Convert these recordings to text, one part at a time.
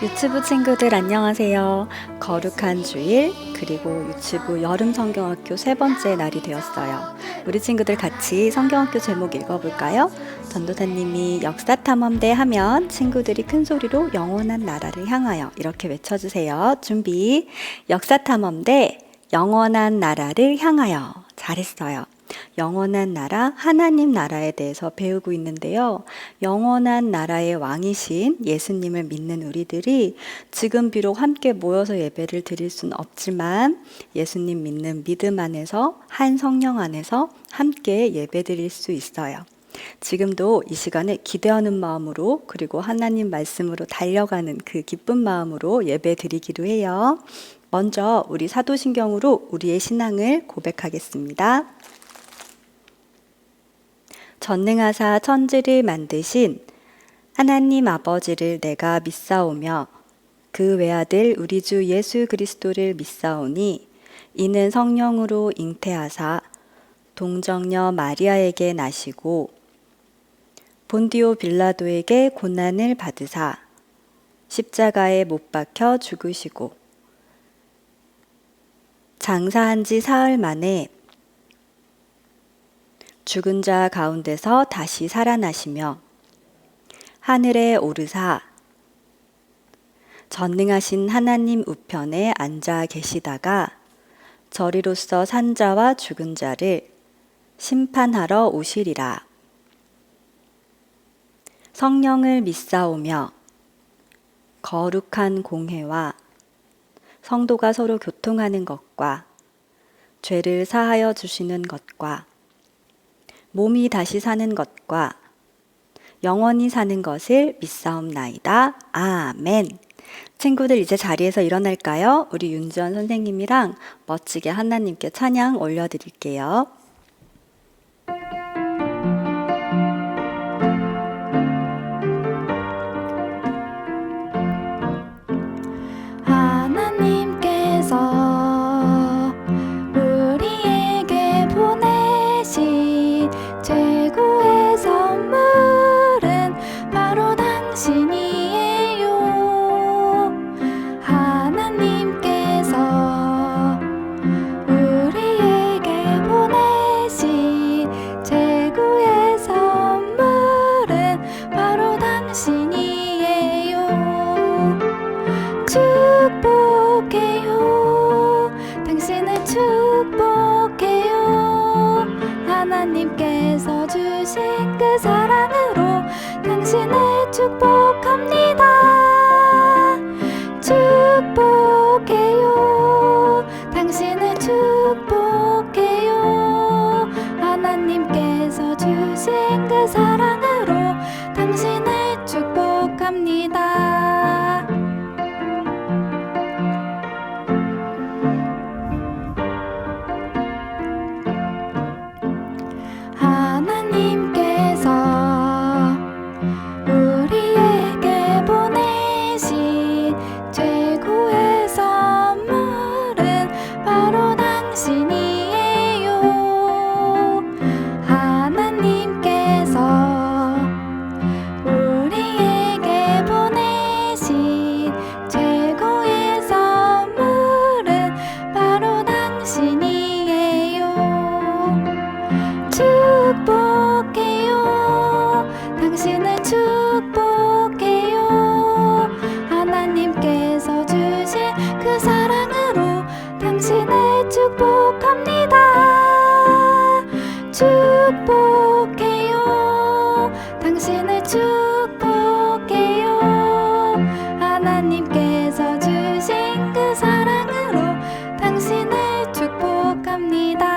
유튜브 친구들 안녕하세요. 거룩한 주일 그리고 유튜브 여름 성경학교 세 번째 날이 되었어요. 우리 친구들 같이 성경학교 제목 읽어볼까요? 전도사님이 역사탐험대 하면 친구들이 큰 소리로 영원한 나라를 향하여 이렇게 외쳐주세요. 준비. 역사탐험대 영원한 나라를 향하여. 잘했어요. 영원한 나라, 하나님 나라에 대해서 배우고 있는데요. 영원한 나라의 왕이신 예수님을 믿는 우리들이 지금 비록 함께 모여서 예배를 드릴 수는 없지만 예수님 믿는 믿음 안에서 한 성령 안에서 함께 예배 드릴 수 있어요. 지금도 이 시간에 기대하는 마음으로 그리고 하나님 말씀으로 달려가는 그 기쁜 마음으로 예배 드리기로 해요. 먼저 우리 사도신경으로 우리의 신앙을 고백하겠습니다. 전능하사 천지를 만드신 하나님 아버지를 내가 믿사오며 그 외아들 우리 주 예수 그리스도를 믿사오니 이는 성령으로 잉태하사 동정녀 마리아에게 나시고 본디오 빌라도에게 고난을 받으사 십자가에 못 박혀 죽으시고 장사한 지 사흘 만에 죽은 자 가운데서 다시 살아나시며 하늘에 오르사 전능하신 하나님 우편에 앉아 계시다가 저리로서 산 자와 죽은 자를 심판하러 오시리라. 성령을 믿사오며 거룩한 공회와 성도가 서로 교통하는 것과 죄를 사하여 주시는 것과 몸이 다시 사는 것과 영원히 사는 것을 믿사옵나이다. 아멘. 친구들 이제 자리에서 일어날까요? 우리 윤지원 선생님이랑 멋지게 하나님께 찬양 올려드릴게요. 하나님께서 우리에게 보내신 최고의 선물은 바로 당신이에요. 하나님께서 우리에게 보내신 최고의 선물은 바로 당신이에요. 축복해요. 당신을 축복해요. 하나님께서 주신 그 사랑으로 당신을 축복합니다. 축복해요. 당신을 축복해요. 하나님께서 주신 그 사랑으로 당신을 축복합니다. 하나님께서 우리에게 보내신 최고의 선물은 바로 당신이에요. 하나님께서 우리에게 보내신 최고의 선물은 바로 당신이에요. 축복해요. 당신을 축복해요. 하나님께서 주신 그 사랑으로 당신을 축복합니다. 축복해요. 당신을 축복해요. 하나님께서 주신 그 사랑으로 당신을 축복합니다.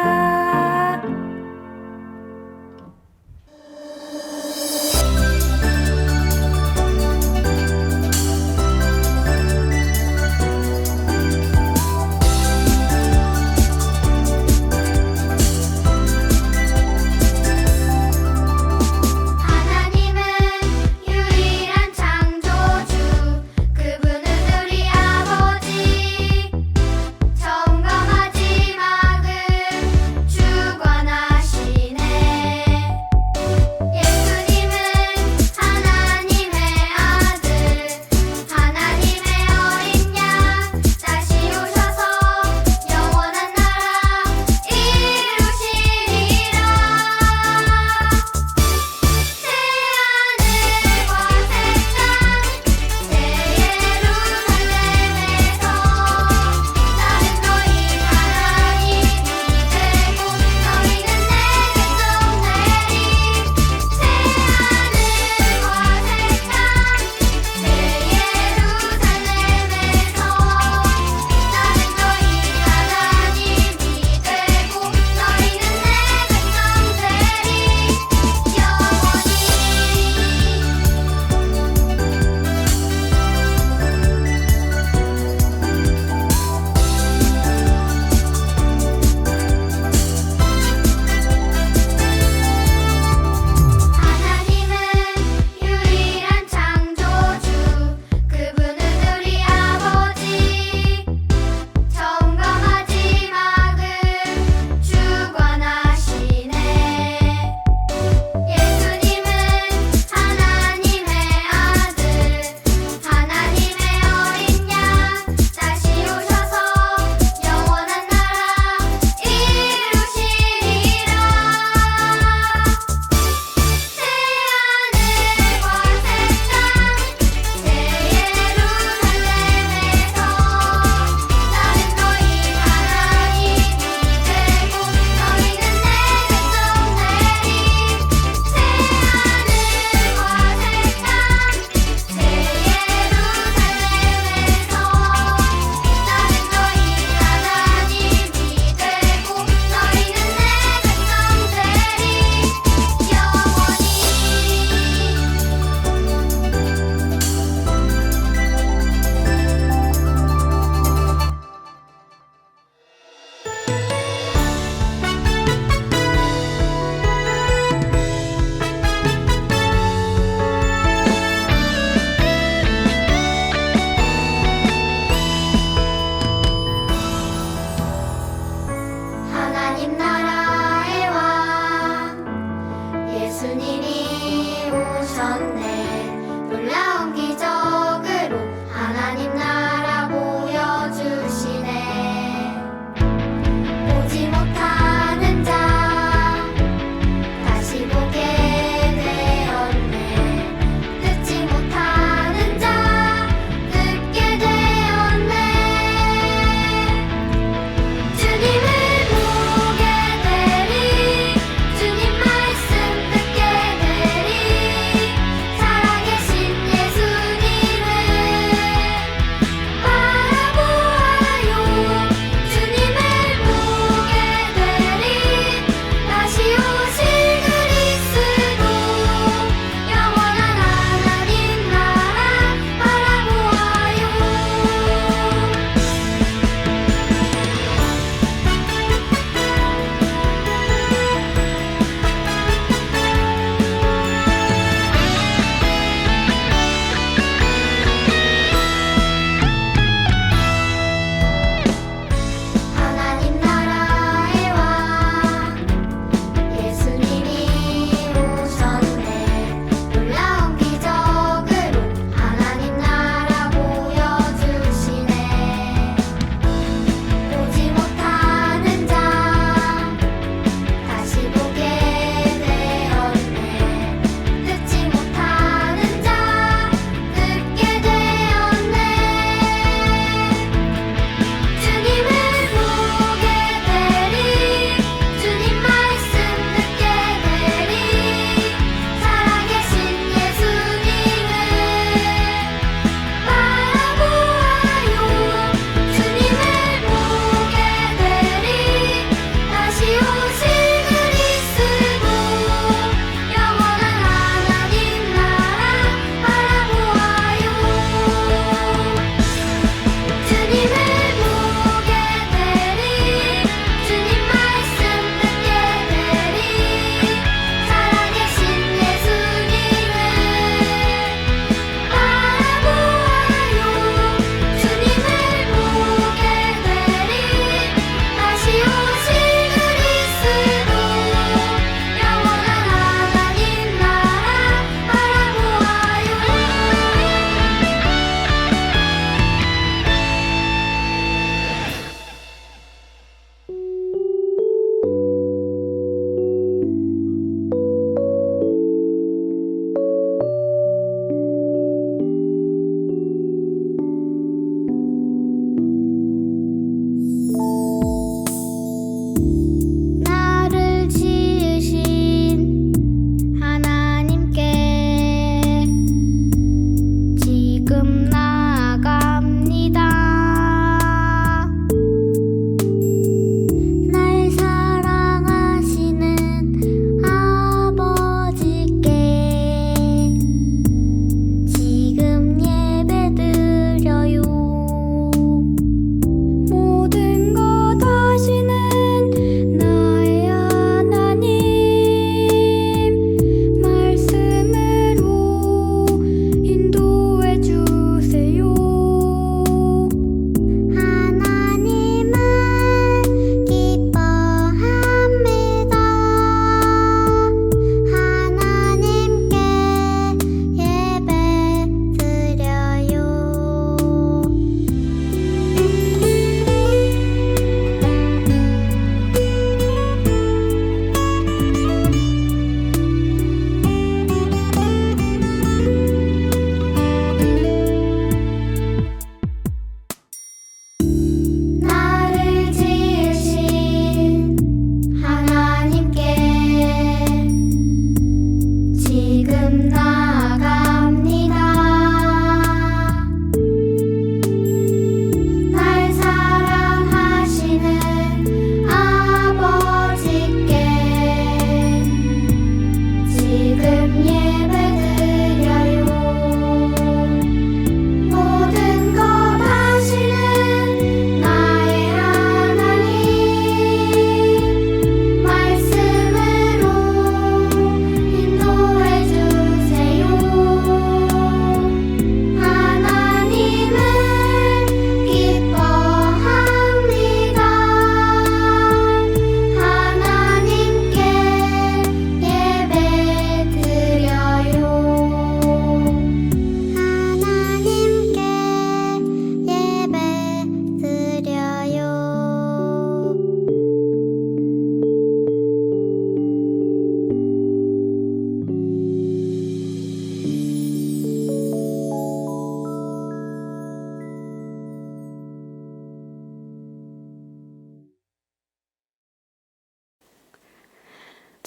하나님은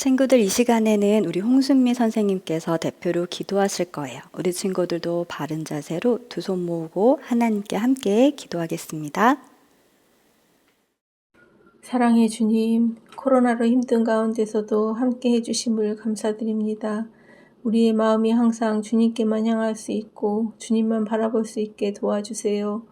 친구들, 이 시간에는 우리 홍순미 선생님께서 대표로 기도하실 거예요. 우리 친구들도 바른 자세로 두 손 모으고 하나님께 함께 기도하겠습니다. 사랑해 주님, 코로나로 힘든 가운데서도 함께 해주심을 감사드립니다. 우리의 마음이 항상 주님께만 향할 수 있고 주님만 바라볼 수 있게 도와주세요.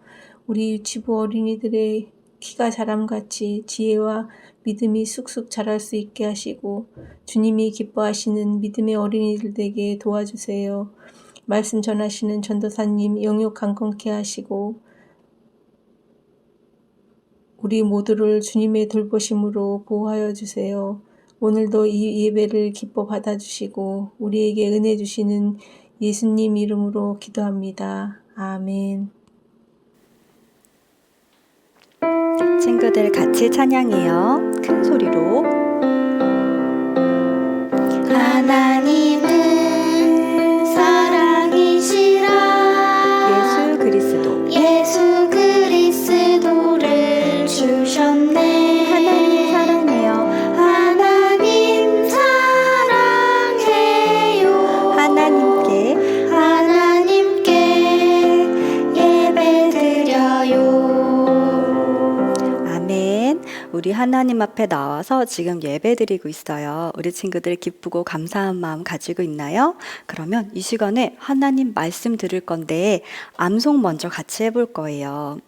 우리 유치부 어린이들의 키가 자람같이 지혜와 믿음이 쑥쑥 자랄 수 있게 하시고 주님이 기뻐하시는 믿음의 어린이들 되게 도와주세요. 말씀 전하시는 전도사님 영육 강건케 하시고 우리 모두를 주님의 돌보심으로 보호하여 주세요. 오늘도 이 예배를 기뻐 받아주시고 우리에게 은혜 주시는 예수님 이름으로 기도합니다. 아멘. 친구들 같이 찬양해요. 큰 소리로. 하나님은 사랑이시라 예수 그리스도. 예수 그리스도를 주셨네. 하나님 사랑해요. 하나님 사랑해요. 하나님께 예배드려요. 아멘. 우리 하나님 앞에 나와서 지금 예배드리고 있어요. 우리 친구들 기쁘고 감사한 마음 가지고 있나요? 그러면 이 시간에 하나님 말씀 들을 건데 암송 먼저 같이 해볼 거예요.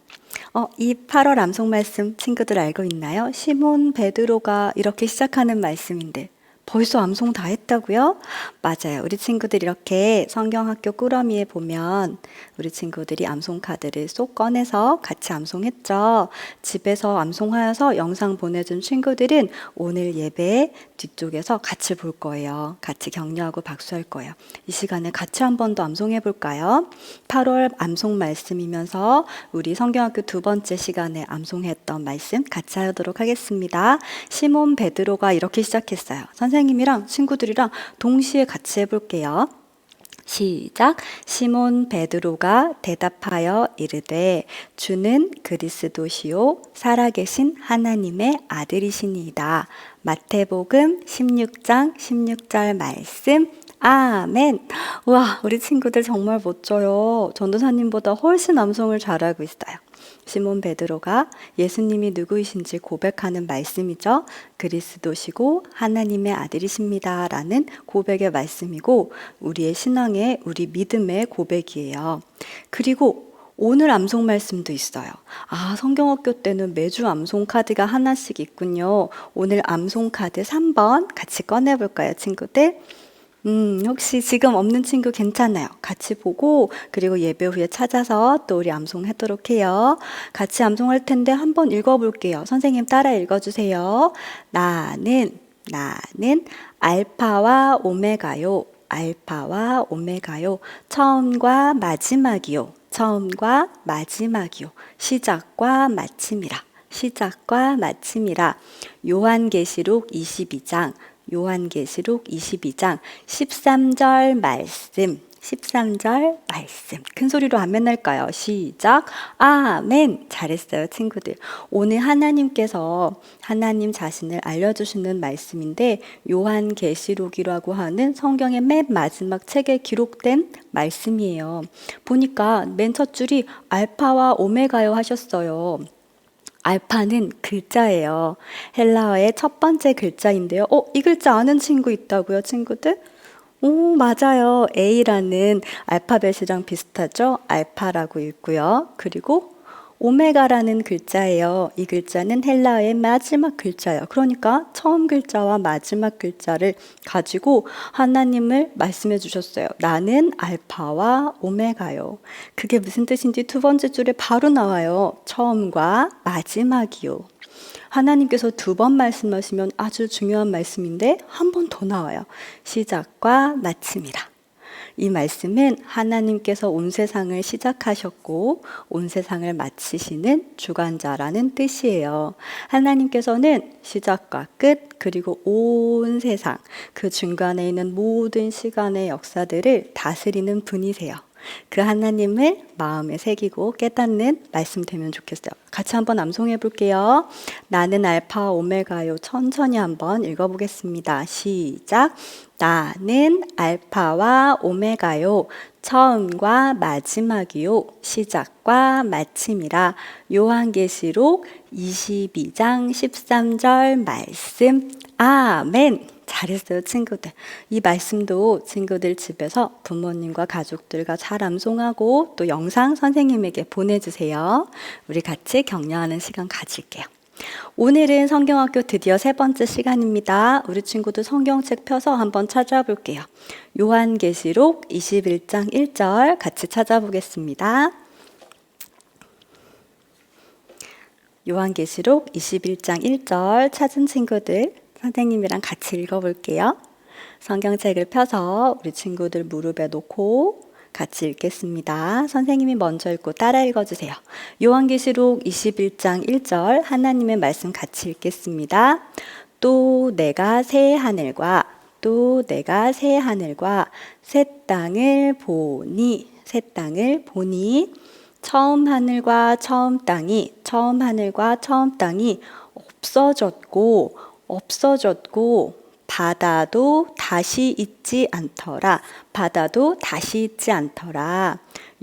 이 8월 암송 말씀 친구들 알고 있나요? 시몬 베드로가 이렇게 시작하는 말씀인데 벌써 암송 다 했다고요? 맞아요. 우리 친구들 이렇게 성경학교 꾸러미에 보면 우리 친구들이 암송 카드를 쏙 꺼내서 같이 암송했죠. 집에서 암송하여서 영상 보내준 친구들은 오늘 예배 뒤쪽에서 같이 볼 거예요. 같이 격려하고 박수할 거예요. 이 시간에 같이 한 번 더 암송해 볼까요? 8월 암송 말씀이면서 우리 성경학교 두 번째 시간에 암송했던 말씀 같이 하도록 하겠습니다. 시몬 베드로가 이렇게 시작했어요. 선생님이랑 친구들이랑 동시에 같이 해볼게요. 시작. 시몬 베드로가 대답하여 이르되 주는 그리스도시요 살아계신 하나님의 아들이시니이다. 마태복음 16장 16절 말씀. 아멘. 와, 우리 친구들 정말 멋져요. 전도사님보다 훨씬 암송을 잘하고 있어요. 시몬 베드로가 예수님이 누구이신지 고백하는 말씀이죠. 그리스도시고 하나님의 아들이십니다 라는 고백의 말씀이고 우리의 신앙의 우리 믿음의 고백이에요. 그리고 오늘 암송 말씀도 있어요. 성경학교 때는 매주 암송 카드가 하나씩 있군요. 오늘 암송 카드 3번 같이 꺼내볼까요, 친구들? 혹시 지금 없는 친구 괜찮아요. 같이 보고 그리고 예배 후에 찾아서 또 우리 암송하도록 해요. 같이 암송할 텐데 한번 읽어볼게요. 선생님 따라 읽어주세요. 나는 알파와 오메가요. 알파와 오메가요. 처음과 마지막이요. 처음과 마지막이요. 시작과 마침이라. 시작과 마침이라. 요한계시록 22장 13절 말씀. 13절 말씀. 큰 소리로 아멘 할까요? 시작. 아멘. 잘했어요, 친구들. 오늘 하나님께서 하나님 자신을 알려주시는 말씀인데 요한계시록이라고 하는 성경의 맨 마지막 책에 기록된 말씀이에요. 보니까 맨 첫 줄이 알파와 오메가요 하셨어요. 알파는 글자예요. 헬라어의 첫 번째 글자인데요. 이 글자 아는 친구 있다고요, 친구들? 오, 맞아요. A라는 알파벳이랑 비슷하죠? 알파라고 읽고요. 그리고 오메가라는 글자예요. 이 글자는 헬라어의 마지막 글자예요. 그러니까 처음 글자와 마지막 글자를 가지고 하나님을 말씀해 주셨어요. 나는 알파와 오메가요. 그게 무슨 뜻인지 두 번째 줄에 바로 나와요. 처음과 마지막이요. 하나님께서 두 번 말씀하시면 아주 중요한 말씀인데 한 번 더 나와요. 시작과 마침이라. 이 말씀은 하나님께서 온 세상을 시작하셨고 온 세상을 마치시는 주관자라는 뜻이에요. 하나님께서는 시작과 끝 그리고 온 세상 그 중간에 있는 모든 시간의 역사들을 다스리는 분이세요. 그 하나님을 마음에 새기고 깨닫는 말씀 되면 좋겠어요. 같이 한번 암송해 볼게요. 나는 알파와 오메가요. 천천히 한번 읽어보겠습니다. 시작. 나는 알파와 오메가요. 처음과 마지막이요. 시작과 마침이라. 요한계시록 22장 13절 말씀. 아멘. 잘했어요, 친구들. 이 말씀도 친구들 집에서 부모님과 가족들과 잘 암송하고 또 영상 선생님에게 보내주세요. 우리 같이 격려하는 시간 가질게요. 오늘은 성경학교 드디어 3번째 시간입니다. 우리 친구들 성경책 펴서 한번 찾아볼게요. 요한계시록 21장 1절 같이 찾아보겠습니다. 요한계시록 21장 1절 찾은 친구들 선생님이랑 같이 읽어볼게요. 성경책을 펴서 우리 친구들 무릎에 놓고 같이 읽겠습니다. 선생님이 먼저 읽고 따라 읽어주세요. 요한계시록 21장 1절 하나님의 말씀 같이 읽겠습니다. 또 내가 새 하늘과 새 땅을 보니 처음 하늘과 처음 땅이 없어졌고 바다도 다시 있지 않더라.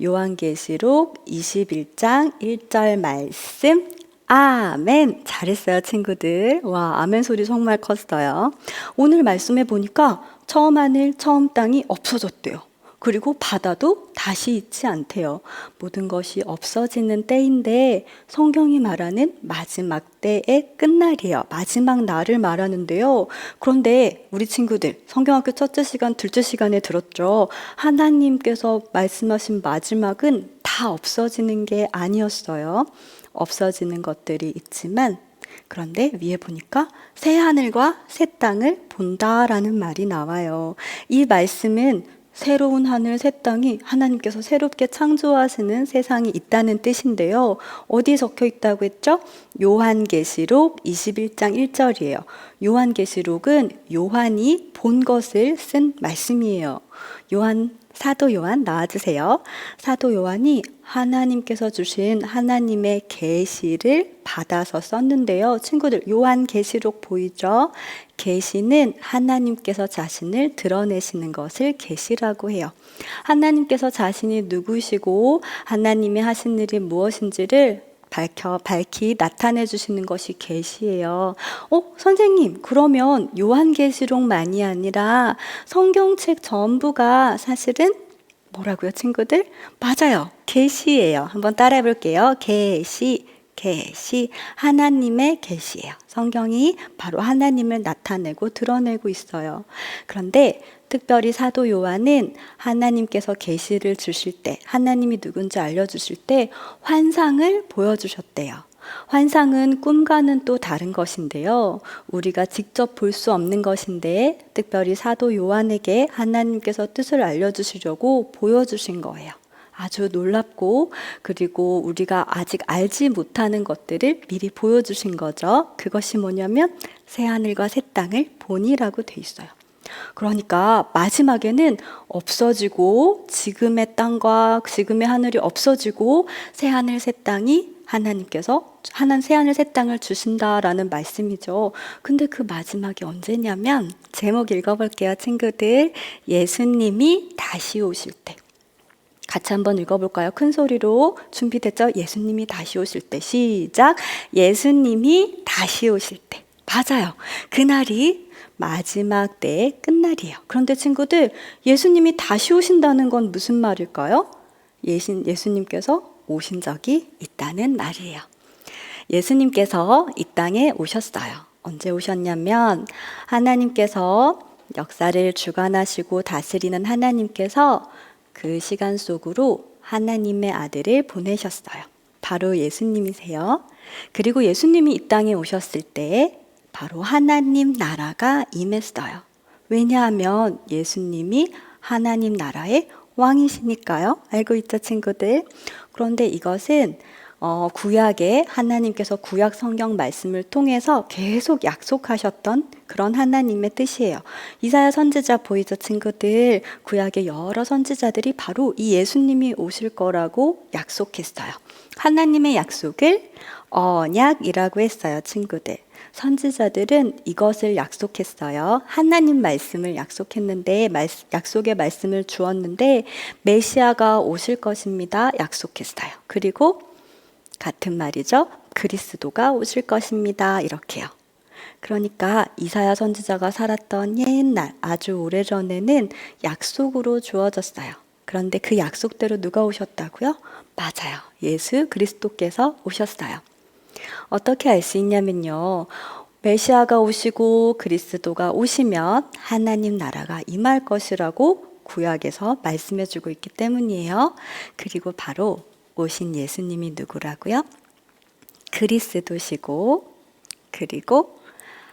요한계시록 21장 1절 말씀. 아멘. 잘했어요, 친구들. 와, 아멘 소리 정말 컸어요. 오늘 말씀해 보니까 처음 하늘, 처음 땅이 없어졌대요. 그리고 바다도 다시 있지 않대요. 모든 것이 없어지는 때인데 성경이 말하는 마지막 때의 끝날이에요. 마지막 날을 말하는데요. 그런데 우리 친구들 성경학교 첫째 시간, 둘째 시간에 들었죠. 하나님께서 말씀하신 마지막은 다 없어지는 게 아니었어요. 없어지는 것들이 있지만 그런데 위에 보니까 새 하늘과 새 땅을 본다라는 말이 나와요. 이 말씀은 새로운 하늘, 새 땅이 하나님께서 새롭게 창조하시는 세상이 있다는 뜻인데요. 어디 적혀 있다고 했죠? 요한계시록 21장 1절이에요. 요한계시록은 요한이 본 것을 쓴 말씀이에요. 사도 요한 나와주세요. 사도 요한이 하나님께서 주신 하나님의 계시를 받아서 썼는데요. 친구들 요한계시록 보이죠? 계시는 하나님께서 자신을 드러내시는 것을 계시라고 해요. 하나님께서 자신이 누구시고 하나님이 하신 일이 무엇인지를 밝히 나타내 주시는 것이 계시예요. 선생님, 그러면 요한계시록만이 아니라 성경책 전부가 사실은 뭐라고요, 친구들? 맞아요. 계시예요. 한번 따라해 볼게요. 계시. 하나님의 계시예요. 성경이 바로 하나님을 나타내고 드러내고 있어요. 그런데 특별히 사도 요한은 하나님께서 계시를 주실 때, 하나님이 누군지 알려주실 때 환상을 보여주셨대요. 환상은 꿈과는 또 다른 것인데요. 우리가 직접 볼 수 없는 것인데 특별히 사도 요한에게 하나님께서 뜻을 알려주시려고 보여주신 거예요. 아주 놀랍고 그리고 우리가 아직 알지 못하는 것들을 미리 보여주신 거죠. 그것이 뭐냐면 새하늘과 새 땅을 보니라고 돼 있어요. 그러니까 마지막에는 없어지고 지금의 땅과 지금의 하늘이 없어지고 새하늘 새 땅이 하나님께서 새하늘 새 땅을 주신다라는 말씀이죠. 근데 그 마지막이 언제냐면 제목 읽어볼게요, 친구들. 예수님이 다시 오실 때. 같이 한번 읽어볼까요? 큰 소리로. 준비됐죠? 예수님이 다시 오실 때. 시작. 예수님이 다시 오실 때. 맞아요. 그날이 마지막 때의 끝날이에요. 그런데 친구들, 예수님이 다시 오신다는 건 무슨 말일까요? 예수님께서 오신 적이 있다는 말이에요. 예수님께서 이 땅에 오셨어요. 언제 오셨냐면 하나님께서 역사를 주관하시고 다스리는 하나님께서 그 시간 속으로 하나님의 아들을 보내셨어요. 바로 예수님이세요. 그리고 예수님이 이 땅에 오셨을 때 바로 하나님 나라가 임했어요. 왜냐하면 예수님이 하나님 나라의 왕이시니까요. 알고 있죠, 친구들? 그런데 이것은 구약에 하나님께서 구약 성경 말씀을 통해서 계속 약속하셨던 그런 하나님의 뜻이에요. 이사야 선지자 보이죠, 친구들? 구약의 여러 선지자들이 바로 이 예수님이 오실 거라고 약속했어요. 하나님의 약속을 언약이라고 했어요, 친구들. 선지자들은 이것을 약속했어요. 하나님 말씀을 약속했는데, 약속의 말씀을 주었는데, 메시아가 오실 것입니다. 약속했어요. 그리고 같은 말이죠. 그리스도가 오실 것입니다. 이렇게요. 그러니까 이사야 선지자가 살았던 옛날, 아주 오래전에는 약속으로 주어졌어요. 그런데 그 약속대로 누가 오셨다고요? 맞아요. 예수 그리스도께서 오셨어요. 어떻게 알 수 있냐면요. 메시아가 오시고 그리스도가 오시면 하나님 나라가 임할 것이라고 구약에서 말씀해 주고 있기 때문이에요. 그리고 바로 오신 예수님이 누구라고요? 그리스도시고 그리고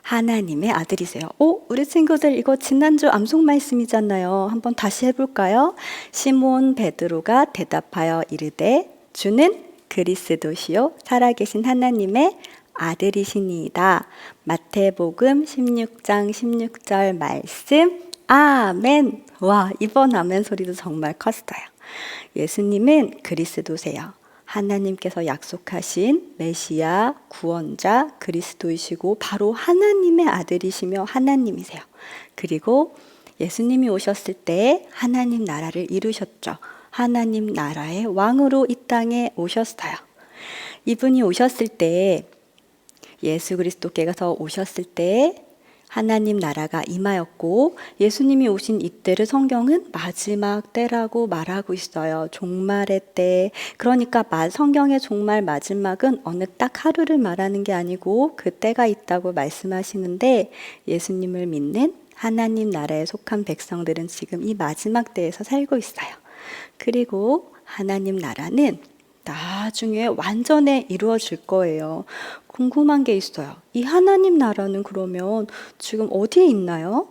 하나님의 아들이세요. 우리 친구들 이거 지난주 암송 말씀이잖아요. 한번 다시 해볼까요? 시몬 베드로가 대답하여 이르되 주는 그리스도시요 살아계신 하나님의 아들이시니이다. 마태복음 16장 16절 말씀. 아멘. 와, 이번 아멘 소리도 정말 컸어요. 예수님은 그리스도세요. 하나님께서 약속하신 메시아, 구원자, 그리스도이시고 바로 하나님의 아들이시며 하나님이세요. 그리고 예수님이 오셨을 때 하나님 나라를 이루셨죠. 하나님 나라의 왕으로 이 땅에 오셨어요. 이분이 오셨을 때, 예수 그리스도께서 오셨을 때 하나님 나라가 임하였고, 예수님이 오신 이때를 성경은 마지막 때라고 말하고 있어요. 종말의 때. 그러니까 성경의 종말 마지막은 어느 딱 하루를 말하는 게 아니고 그 때가 있다고 말씀하시는데, 예수님을 믿는 하나님 나라에 속한 백성들은 지금 이 마지막 때에서 살고 있어요. 그리고 하나님 나라는 나중에 완전히 이루어질 거예요. 궁금한 게 있어요. 이 하나님 나라는 그러면 지금 어디에 있나요?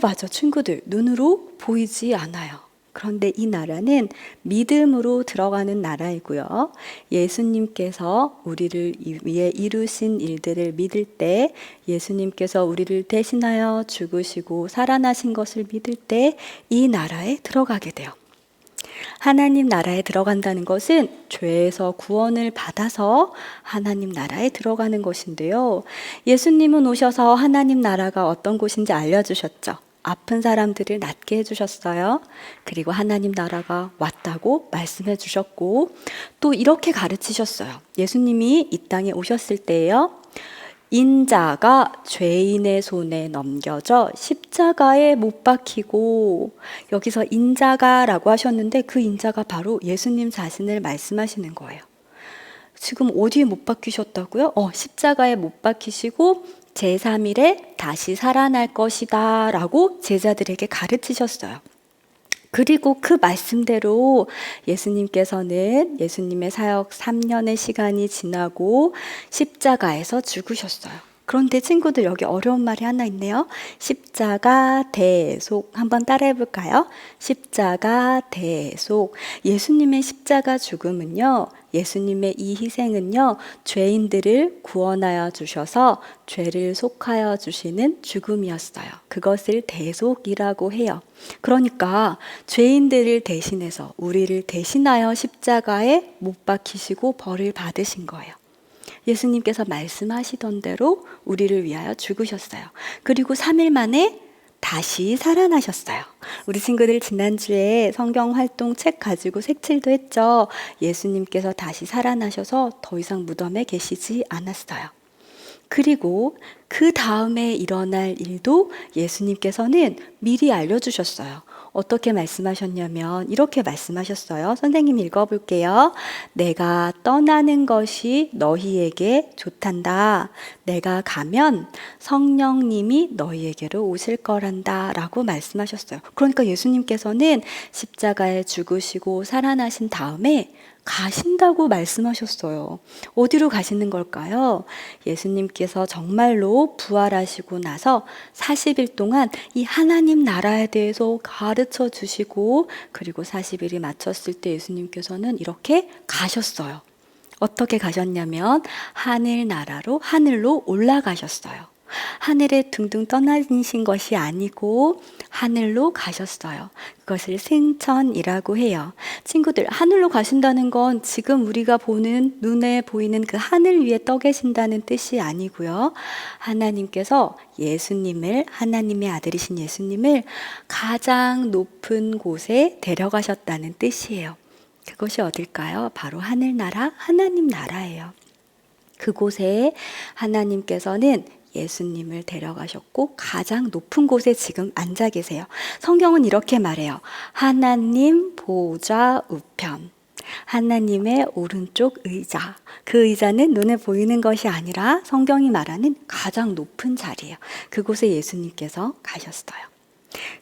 맞아, 친구들. 눈으로 보이지 않아요. 그런데 이 나라는 믿음으로 들어가는 나라이고요. 예수님께서 우리를 위해 이루신 일들을 믿을 때, 예수님께서 우리를 대신하여 죽으시고 살아나신 것을 믿을 때 이 나라에 들어가게 돼요. 하나님 나라에 들어간다는 것은 죄에서 구원을 받아서 하나님 나라에 들어가는 것인데요. 예수님은 오셔서 하나님 나라가 어떤 곳인지 알려주셨죠. 아픈 사람들을 낫게 해주셨어요. 그리고 하나님 나라가 왔다고 말씀해 주셨고, 또 이렇게 가르치셨어요. 예수님이 이 땅에 오셨을 때요, 인자가 죄인의 손에 넘겨져 십자가에 못 박히고, 여기서 인자가라고 하셨는데 그 인자가 바로 예수님 자신을 말씀하시는 거예요. 지금 어디에 못 박히셨다고요? 십자가에 못 박히시고 제3일에 다시 살아날 것이다 라고 제자들에게 가르치셨어요. 그리고 그 말씀대로 예수님께서는 예수님의 사역 3년의 시간이 지나고 십자가에서 죽으셨어요. 그런데 친구들, 여기 어려운 말이 하나 있네요. 십자가 대속. 한번 따라해 볼까요? 십자가 대속. 예수님의 십자가 죽음은요, 예수님의 이 희생은요, 죄인들을 구원하여 주셔서 죄를 속하여 주시는 죽음이었어요. 그것을 대속이라고 해요. 그러니까 죄인들을 대신해서, 우리를 대신하여 십자가에 못 박히시고 벌을 받으신 거예요. 예수님께서 말씀하시던 대로 우리를 위하여 죽으셨어요. 그리고 3일 만에 다시 살아나셨어요. 우리 친구들 지난주에 성경 활동 책 가지고 색칠도 했죠. 예수님께서 다시 살아나셔서 더 이상 무덤에 계시지 않았어요. 그리고 그 다음에 일어날 일도 예수님께서는 미리 알려주셨어요. 어떻게 말씀하셨냐면 이렇게 말씀하셨어요. 선생님 읽어볼게요. 내가 떠나는 것이 너희에게 좋단다. 내가 가면 성령님이 너희에게로 오실 거란다 라고 말씀하셨어요. 그러니까 예수님께서는 십자가에 죽으시고 살아나신 다음에 가신다고 말씀하셨어요. 어디로 가시는 걸까요? 예수님께서 정말로 부활하시고 나서 40일 동안 이 하나님 나라에 대해서 가르쳐 주시고, 그리고 40일이 마쳤을 때 예수님께서는 이렇게 가셨어요. 어떻게 가셨냐면 하늘로 올라가셨어요. 하늘에 둥둥 떠나신 것이 아니고 하늘로 가셨어요. 그것을 승천이라고 해요. 친구들, 하늘로 가신다는 건 지금 우리가 보는 눈에 보이는 그 하늘 위에 떠 계신다는 뜻이 아니고요. 하나님께서 하나님의 아들이신 예수님을 가장 높은 곳에 데려가셨다는 뜻이에요. 그것이 어딜까요? 바로 하늘나라, 하나님 나라예요. 그곳에 하나님께서는 예수님을 데려가셨고 가장 높은 곳에 지금 앉아 계세요. 성경은 이렇게 말해요. 하나님 보좌 우편. 하나님의 오른쪽 의자. 그 의자는 눈에 보이는 것이 아니라 성경이 말하는 가장 높은 자리예요. 그곳에 예수님께서 가셨어요.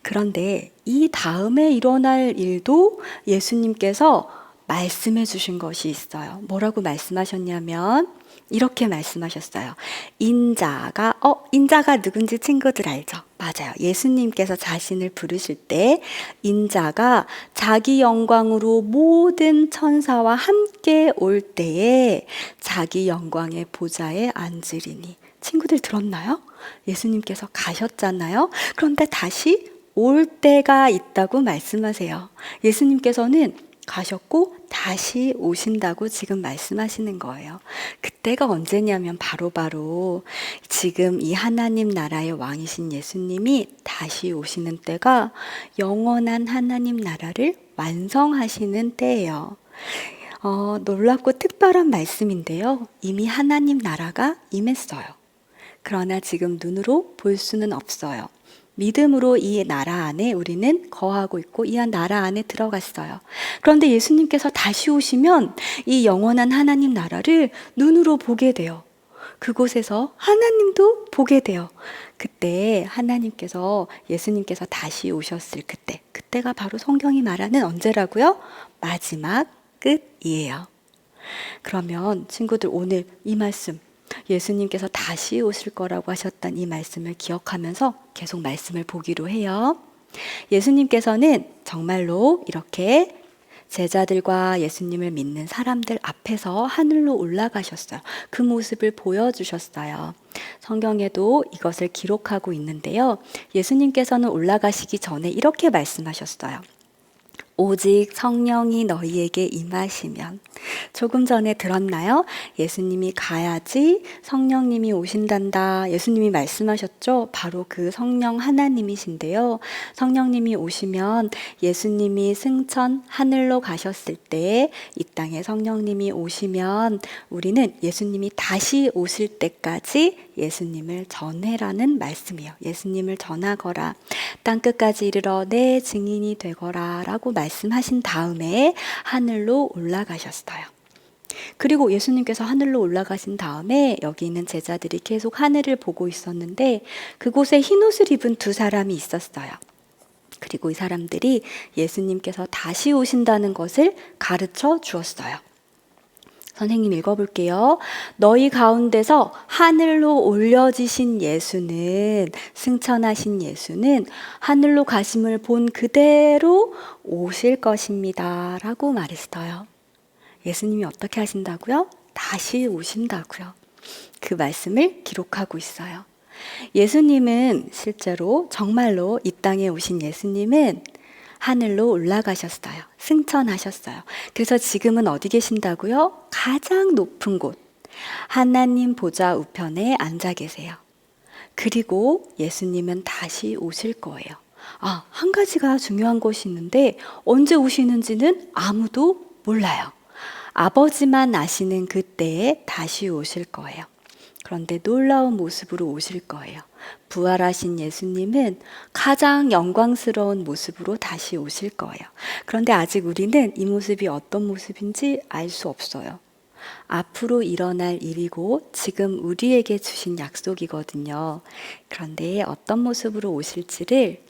그런데 이 다음에 일어날 일도 예수님께서 말씀해 주신 것이 있어요. 뭐라고 말씀하셨냐면 이렇게 말씀하셨어요. 인자가 누군지 친구들 알죠? 맞아요. 예수님께서 자신을 부르실 때 인자가 자기 영광으로 모든 천사와 함께 올 때에 자기 영광의 보좌에 앉으리니. 친구들 들었나요? 예수님께서 가셨잖아요. 그런데 다시 올 때가 있다고 말씀하세요. 예수님께서는 가셨고 다시 오신다고 지금 말씀하시는 거예요. 그때가 언제냐면 바로 지금 이 하나님 나라의 왕이신 예수님이 다시 오시는 때가 영원한 하나님 나라를 완성하시는 때예요. 놀랍고 특별한 말씀인데요. 이미 하나님 나라가 임했어요. 그러나 지금 눈으로 볼 수는 없어요. 믿음으로 이 나라 안에 우리는 거하고 있고 이 나라 안에 들어갔어요. 그런데 예수님께서 다시 오시면 이 영원한 하나님 나라를 눈으로 보게 돼요. 그곳에서 하나님도 보게 돼요. 그때 예수님께서 다시 오셨을 그때가 바로 성경이 말하는 언제라고요? 마지막 끝이에요. 그러면 친구들 오늘 이 말씀, 예수님께서 다시 오실 거라고 하셨던 이 말씀을 기억하면서 계속 말씀을 보기로 해요. 예수님께서는 정말로 이렇게 제자들과 예수님을 믿는 사람들 앞에서 하늘로 올라가셨어요. 그 모습을 보여주셨어요. 성경에도 이것을 기록하고 있는데요. 예수님께서는 올라가시기 전에 이렇게 말씀하셨어요. 오직 성령이 너희에게 임하시면. 조금 전에 들었나요? 예수님이 가야지 성령님이 오신단다. 예수님이 말씀하셨죠? 바로 그 성령 하나님이신데요. 성령님이 오시면 예수님이 승천 하늘로 가셨을 때 이 땅에 성령님이 오시면 우리는 예수님이 다시 오실 때까지 예수님을 전해라는 말씀이에요. 예수님을 전하거라. 땅끝까지 이르러 내 증인이 되거라 라고 말씀하신 다음에 하늘로 올라가셨어요. 그리고 예수님께서 하늘로 올라가신 다음에 여기 있는 제자들이 계속 하늘을 보고 있었는데 그곳에 흰옷을 입은 두 사람이 있었어요. 그리고 이 사람들이 예수님께서 다시 오신다는 것을 가르쳐 주었어요. 선생님 읽어볼게요. 너희 가운데서 하늘로 올려지신 예수는, 승천하신 예수는 하늘로 가심을 본 그대로 오실 것입니다. 라고 말했어요. 예수님이 어떻게 하신다고요? 다시 오신다고요. 그 말씀을 기록하고 있어요. 예수님은 실제로 정말로 이 땅에 오신 예수님은 하늘로 올라가셨어요. 승천하셨어요. 그래서 지금은 어디 계신다고요? 가장 높은 곳, 하나님 보좌 우편에 앉아 계세요. 그리고 예수님은 다시 오실 거예요. 한 가지가 중요한 것이 있는데 언제 오시는지는 아무도 몰라요. 아버지만 아시는 그때에 다시 오실 거예요. 그런데 놀라운 모습으로 오실 거예요. 부활하신 예수님은 가장 영광스러운 모습으로 다시 오실 거예요. 그런데 아직 우리는 이 모습이 어떤 모습인지 알 수 없어요. 앞으로 일어날 일이고 지금 우리에게 주신 약속이거든요. 그런데 어떤 모습으로 오실지를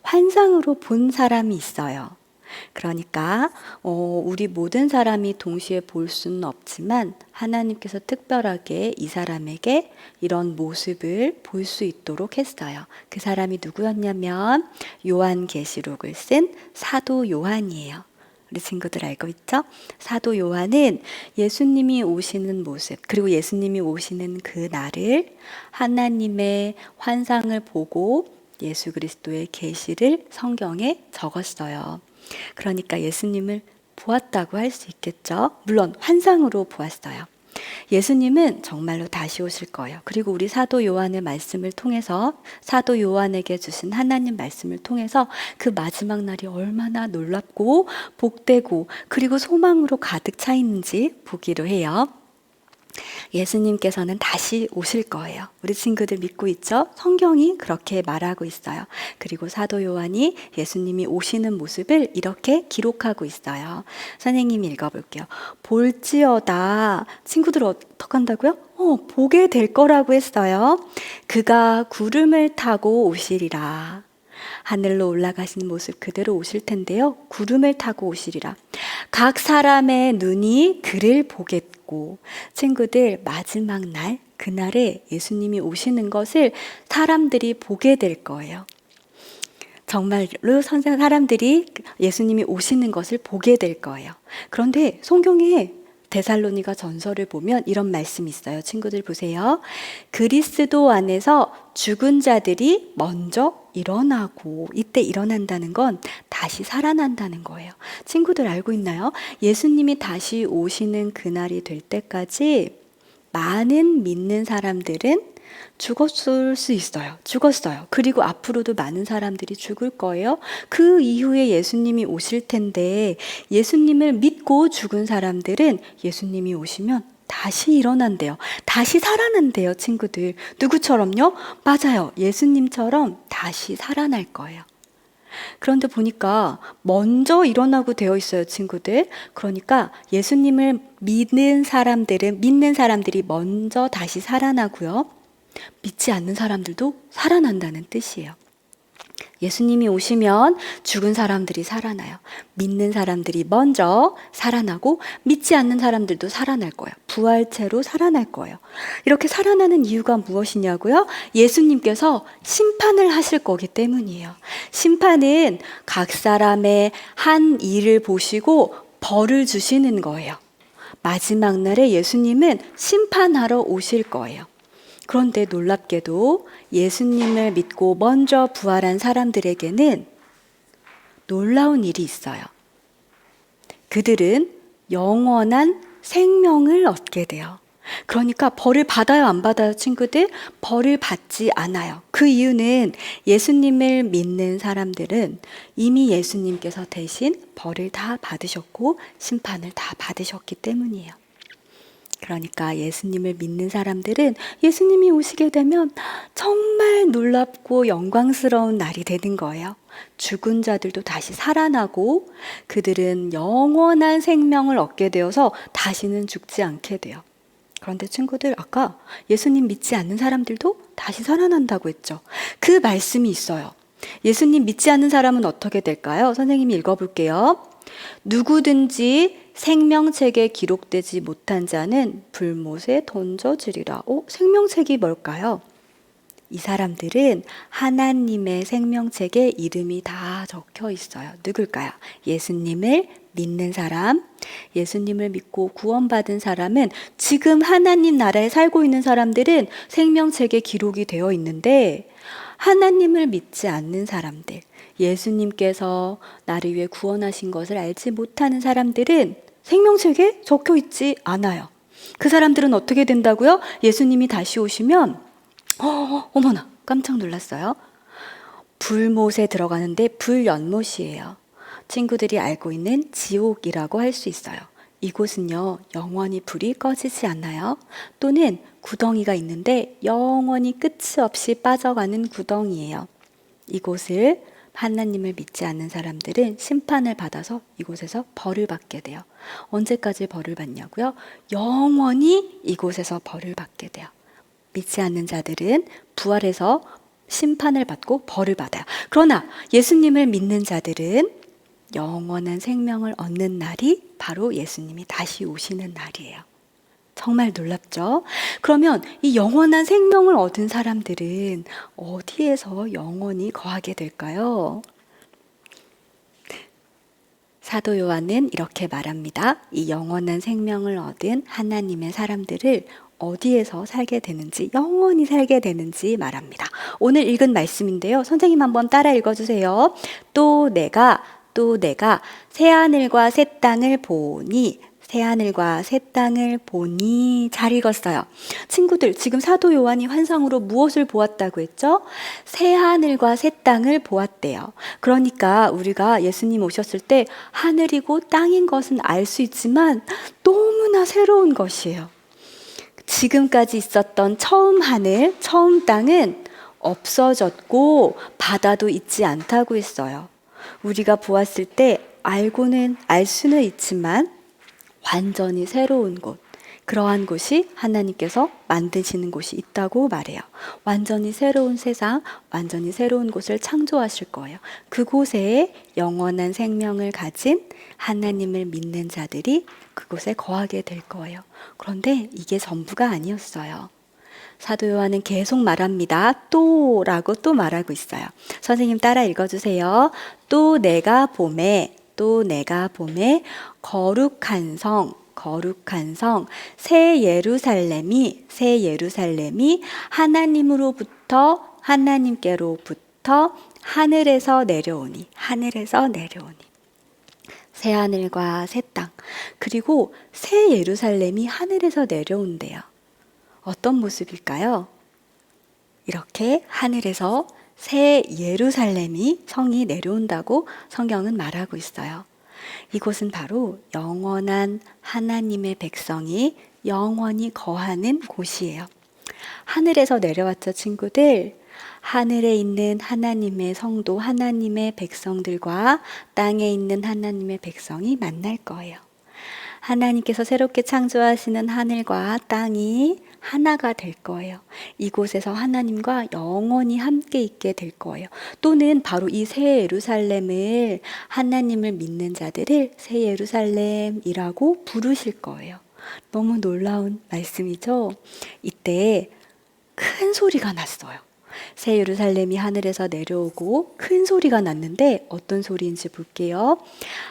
환상으로 본 사람이 있어요. 그러니까 우리 모든 사람이 동시에 볼 수는 없지만 하나님께서 특별하게 이 사람에게 이런 모습을 볼 수 있도록 했어요. 그 사람이 누구였냐면 요한계시록을 쓴 사도 요한이에요. 우리 친구들 알고 있죠? 사도 요한은 예수님이 오시는 모습, 그리고 예수님이 오시는 그 날을 하나님의 환상을 보고 예수 그리스도의 계시를 성경에 적었어요. 그러니까 예수님을 보았다고 할 수 있겠죠? 물론 환상으로 보았어요. 예수님은 정말로 다시 오실 거예요. 그리고 우리 사도 요한의 말씀을 통해서, 사도 요한에게 주신 하나님 말씀을 통해서 그 마지막 날이 얼마나 놀랍고 복되고 그리고 소망으로 가득 차 있는지 보기로 해요. 예수님께서는 다시 오실 거예요. 우리 친구들 믿고 있죠? 성경이 그렇게 말하고 있어요. 그리고 사도 요한이 예수님이 오시는 모습을 이렇게 기록하고 있어요. 선생님이 읽어볼게요. 볼지어다. 친구들 어떻게 한다고요? 보게 될 거라고 했어요. 그가 구름을 타고 오시리라. 하늘로 올라가신 모습 그대로 오실 텐데요. 구름을 타고 오시리라. 각 사람의 눈이 그를 보겠고, 친구들 마지막 날, 그날에 예수님이 오시는 것을 사람들이 보게 될 거예요. 정말로 사람들이 예수님이 오시는 것을 보게 될 거예요. 그런데 성경에 데살로니가 전서를 보면 이런 말씀이 있어요. 친구들 보세요. 그리스도 안에서 죽은 자들이 먼저 일어나고, 이때 일어난다는 건 다시 살아난다는 거예요. 친구들 알고 있나요? 예수님이 다시 오시는 그날이 될 때까지 많은 믿는 사람들은 죽었을 수 있어요. 죽었어요. 그리고 앞으로도 많은 사람들이 죽을 거예요. 그 이후에 예수님이 오실 텐데, 예수님을 믿고 죽은 사람들은 예수님이 오시면 다시 일어난대요. 다시 살아난대요, 친구들. 누구처럼요? 맞아요. 예수님처럼 다시 살아날 거예요. 그런데 보니까 먼저 일어나고 되어 있어요, 친구들. 그러니까 예수님을 믿는 사람들이 먼저 다시 살아나고요. 믿지 않는 사람들도 살아난다는 뜻이에요. 예수님이 오시면 죽은 사람들이 살아나요. 믿는 사람들이 먼저 살아나고 믿지 않는 사람들도 살아날 거예요. 부활체로 살아날 거예요. 이렇게 살아나는 이유가 무엇이냐고요? 예수님께서 심판을 하실 거기 때문이에요. 심판은 각 사람의 한 일을 보시고 벌을 주시는 거예요. 마지막 날에 예수님은 심판하러 오실 거예요. 그런데 놀랍게도 예수님을 믿고 먼저 부활한 사람들에게는 놀라운 일이 있어요. 그들은 영원한 생명을 얻게 돼요. 그러니까 벌을 받아요, 안 받아요, 친구들? 벌을 받지 않아요. 그 이유는 예수님을 믿는 사람들은 이미 예수님께서 대신 벌을 다 받으셨고 심판을 다 받으셨기 때문이에요. 그러니까 예수님을 믿는 사람들은 예수님이 오시게 되면 정말 놀랍고 영광스러운 날이 되는 거예요. 죽은 자들도 다시 살아나고 그들은 영원한 생명을 얻게 되어서 다시는 죽지 않게 돼요. 그런데 친구들, 아까 예수님 믿지 않는 사람들도 다시 살아난다고 했죠. 그 말씀이 있어요. 예수님 믿지 않는 사람은 어떻게 될까요? 선생님이 읽어볼게요. 누구든지 생명책에 기록되지 못한 자는 불못에 던져지리라. 생명책이 뭘까요? 이 사람들은 하나님의 생명책에 이름이 다 적혀 있어요. 누굴까요? 예수님을 믿는 사람, 예수님을 믿고 구원받은 사람은 지금 하나님 나라에 살고 있는 사람들은 생명책에 기록이 되어 있는데, 하나님을 믿지 않는 사람들, 예수님께서 나를 위해 구원하신 것을 알지 못하는 사람들은 생명책에 적혀 있지 않아요. 그 사람들은 어떻게 된다고요? 예수님이 다시 오시면 어머나 깜짝 놀랐어요. 불못에 들어가는데 불연못이에요. 친구들이 알고 있는 지옥이라고 할 수 있어요. 이곳은요, 영원히 불이 꺼지지 않아요. 또는 구덩이가 있는데 영원히 끝이 없이 빠져가는 구덩이에요. 이곳을 하나님을 믿지 않는 사람들은 심판을 받아서 이곳에서 벌을 받게 돼요. 언제까지 벌을 받냐고요? 영원히 이곳에서 벌을 받게 돼요. 믿지 않는 자들은 부활해서 심판을 받고 벌을 받아요. 그러나 예수님을 믿는 자들은 영원한 생명을 얻는 날이 바로 예수님이 다시 오시는 날이에요. 정말 놀랍죠? 그러면 이 영원한 생명을 얻은 사람들은 어디에서 영원히 거하게 될까요? 사도 요한은 이렇게 말합니다. 이 영원한 생명을 얻은 하나님의 사람들을 어디에서 살게 되는지, 영원히 살게 되는지 말합니다. 오늘 읽은 말씀인데요. 선생님 한번 따라 읽어주세요. 또 내가 새하늘과 새 땅을 보니, 새하늘과 새 땅을 보니. 잘 읽었어요. 친구들, 지금 사도 요한이 환상으로 무엇을 보았다고 했죠? 새하늘과 새 땅을 보았대요. 그러니까 우리가 예수님 오셨을 때 하늘이고 땅인 것은 알 수 있지만 너무나 새로운 것이에요. 지금까지 있었던 처음 하늘, 처음 땅은 없어졌고 바다도 있지 않다고 했어요. 우리가 보았을 때 알 수는 있지만 완전히 새로운 곳, 그러한 곳이 하나님께서 만드시는 곳이 있다고 말해요. 완전히 새로운 세상, 완전히 새로운 곳을 창조하실 거예요. 그곳에 영원한 생명을 가진 하나님을 믿는 자들이 그곳에 거하게 될 거예요. 그런데 이게 전부가 아니었어요. 사도 요한은 계속 말합니다. 또라고 또 말하고 있어요. 선생님 따라 읽어주세요. 또 내가 봄에 거룩한 성 새 예루살렘이 하나님께로부터 하늘에서 내려오니 새 하늘과 새 땅, 그리고 새 예루살렘이 하늘에서 내려온대요. 어떤 모습일까요? 이렇게 하늘에서 새 예루살렘이 성이 내려온다고 성경은 말하고 있어요. 이곳은 바로 영원한 하나님의 백성이 영원히 거하는 곳이에요. 하늘에서 내려왔죠, 친구들. 하늘에 있는 하나님의 성도, 하나님의 백성들과 땅에 있는 하나님의 백성이 만날 거예요. 하나님께서 새롭게 창조하시는 하늘과 땅이 하나가 될 거예요. 이곳에서 하나님과 영원히 함께 있게 될 거예요. 또는 바로 이 새 예루살렘을, 하나님을 믿는 자들을 새 예루살렘이라고 부르실 거예요. 너무 놀라운 말씀이죠? 이때 큰 소리가 났어요. 새 예루살렘이 하늘에서 내려오고 큰 소리가 났는데 어떤 소리인지 볼게요.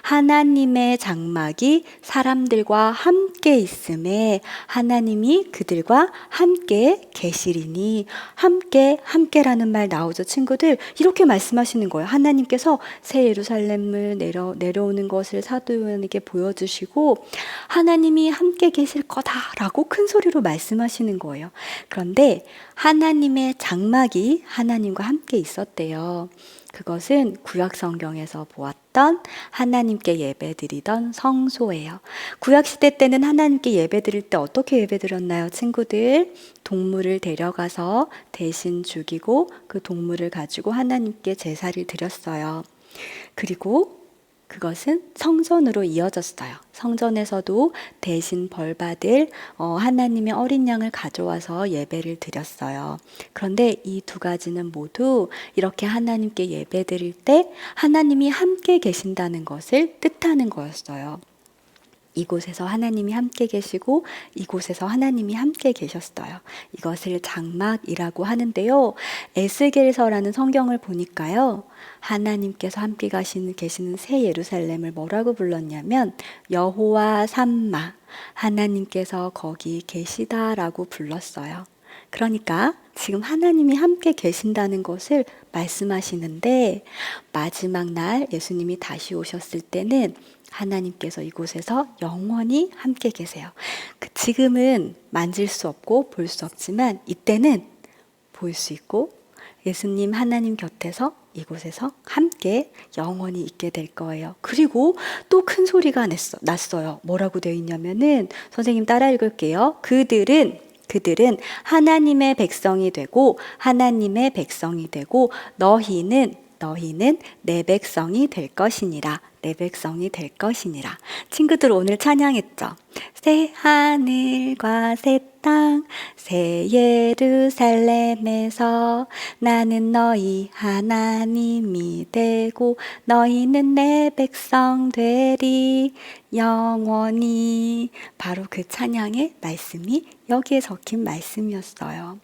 하나님의 장막이 사람들과 함께 있음에 하나님이 그들과 함께 계시리니. 함께라는 말 나오죠, 친구들. 이렇게 말씀하시는 거예요. 하나님께서 새 예루살렘을 내려오는 것을 사도 요한에게 보여주시고 하나님이 함께 계실 거다라고 큰 소리로 말씀하시는 거예요. 그런데 하나님의 장막이 하나님과 함께 있었대요. 그것은 구약 성경에서 보았던 하나님께 예배드리던 성소예요. 구약 시대 때는 하나님께 예배드릴 때 어떻게 예배드렸나요, 친구들? 동물을 데려가서 대신 죽이고 그 동물을 가지고 하나님께 제사를 드렸어요. 그리고 그것은 성전으로 이어졌어요. 성전에서도 대신 벌받을 하나님의 어린 양을 가져와서 예배를 드렸어요. 그런데 이 두 가지는 모두 이렇게 하나님께 예배 드릴 때 하나님이 함께 계신다는 것을 뜻하는 거였어요. 이곳에서 하나님이 함께 계시고 이곳에서 하나님이 함께 계셨어요. 이것을 장막이라고 하는데요. 에스겔서라는 성경을 보니까요. 하나님께서 함께 계시는 새 예루살렘을 뭐라고 불렀냐면 여호와 삼마, 하나님께서 거기 계시다라고 불렀어요. 그러니까 지금 하나님이 함께 계신다는 것을 말씀하시는데 마지막 날 예수님이 다시 오셨을 때는 하나님께서 이곳에서 영원히 함께 계세요. 지금은 만질 수 없고 볼 수 없지만 이때는 볼 수 있고 예수님 하나님 곁에서 이곳에서 함께 영원히 있게 될 거예요. 그리고 또 큰 소리가 났어요. 뭐라고 되어 있냐면은 선생님 따라 읽을게요. 그들은 하나님의 백성이 되고 너희는 내 백성이 될 것이니라. 친구들 오늘 찬양했죠? 새 하늘과 새 땅, 새 예루살렘에서 나는 너희 하나님이 되고 너희는 내 백성 되리 영원히. 바로 그 찬양의 말씀이 여기에 적힌 말씀이었어요.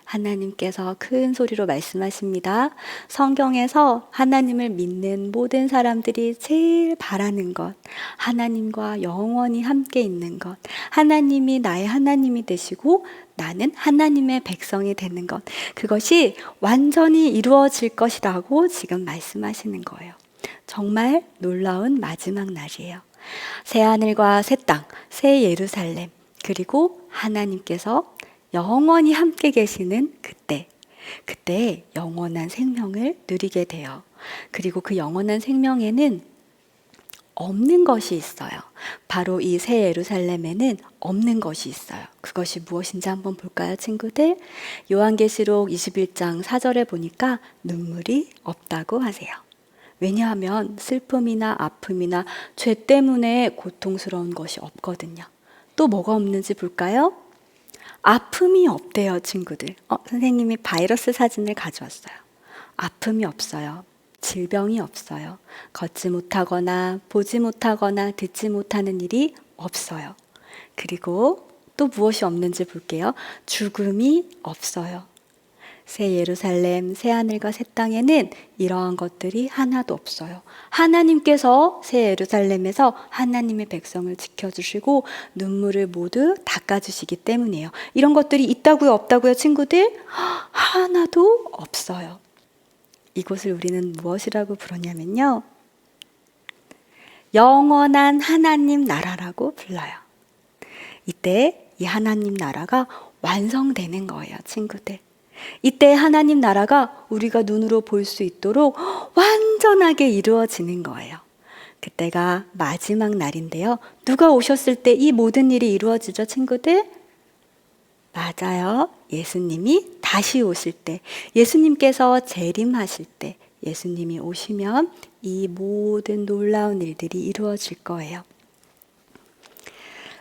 하나님께서 큰 소리로 말씀하십니다. 성경에서 하나님을 믿는 모든 사람들이 제일 바라는 것, 하나님과 영원히 함께 있는 것, 하나님이 나의 하나님이 되시고 나는 하나님의 백성이 되는 것, 그것이 완전히 이루어질 것이라고 지금 말씀하시는 거예요. 정말 놀라운 마지막 날이에요. 새 하늘과 새 땅, 새 예루살렘, 그리고 하나님께서 영원히 함께 계시는 그때 영원한 생명을 누리게 돼요. 그리고 그 영원한 생명에는 없는 것이 있어요. 바로 이 새 예루살렘에는 없는 것이 있어요. 그것이 무엇인지 한번 볼까요, 친구들? 요한계시록 21장 4절에 보니까 눈물이 없다고 하세요. 왜냐하면 슬픔이나 아픔이나 죄 때문에 고통스러운 것이 없거든요. 또 뭐가 없는지 볼까요? 아픔이 없대요, 친구들. 선생님이 바이러스 사진을 가져왔어요. 아픔이 없어요. 질병이 없어요. 걷지 못하거나 보지 못하거나 듣지 못하는 일이 없어요. 그리고 또 무엇이 없는지 볼게요. 죽음이 없어요. 새 예루살렘, 새 하늘과 새 땅에는 이러한 것들이 하나도 없어요. 하나님께서 새 예루살렘에서 하나님의 백성을 지켜주시고 눈물을 모두 닦아주시기 때문이에요. 이런 것들이 있다고요, 없다고요, 친구들? 하나도 없어요. 이곳을 우리는 무엇이라고 부르냐면요, 영원한 하나님 나라라고 불러요. 이때 이 하나님 나라가 완성되는 거예요, 친구들. 이때 하나님 나라가 우리가 눈으로 볼 수 있도록 완전하게 이루어지는 거예요. 그때가 마지막 날인데요. 누가 오셨을 때 이 모든 일이 이루어지죠, 친구들? 맞아요. 예수님이 다시 오실 때, 예수님께서 재림하실 때, 예수님이 오시면 이 모든 놀라운 일들이 이루어질 거예요.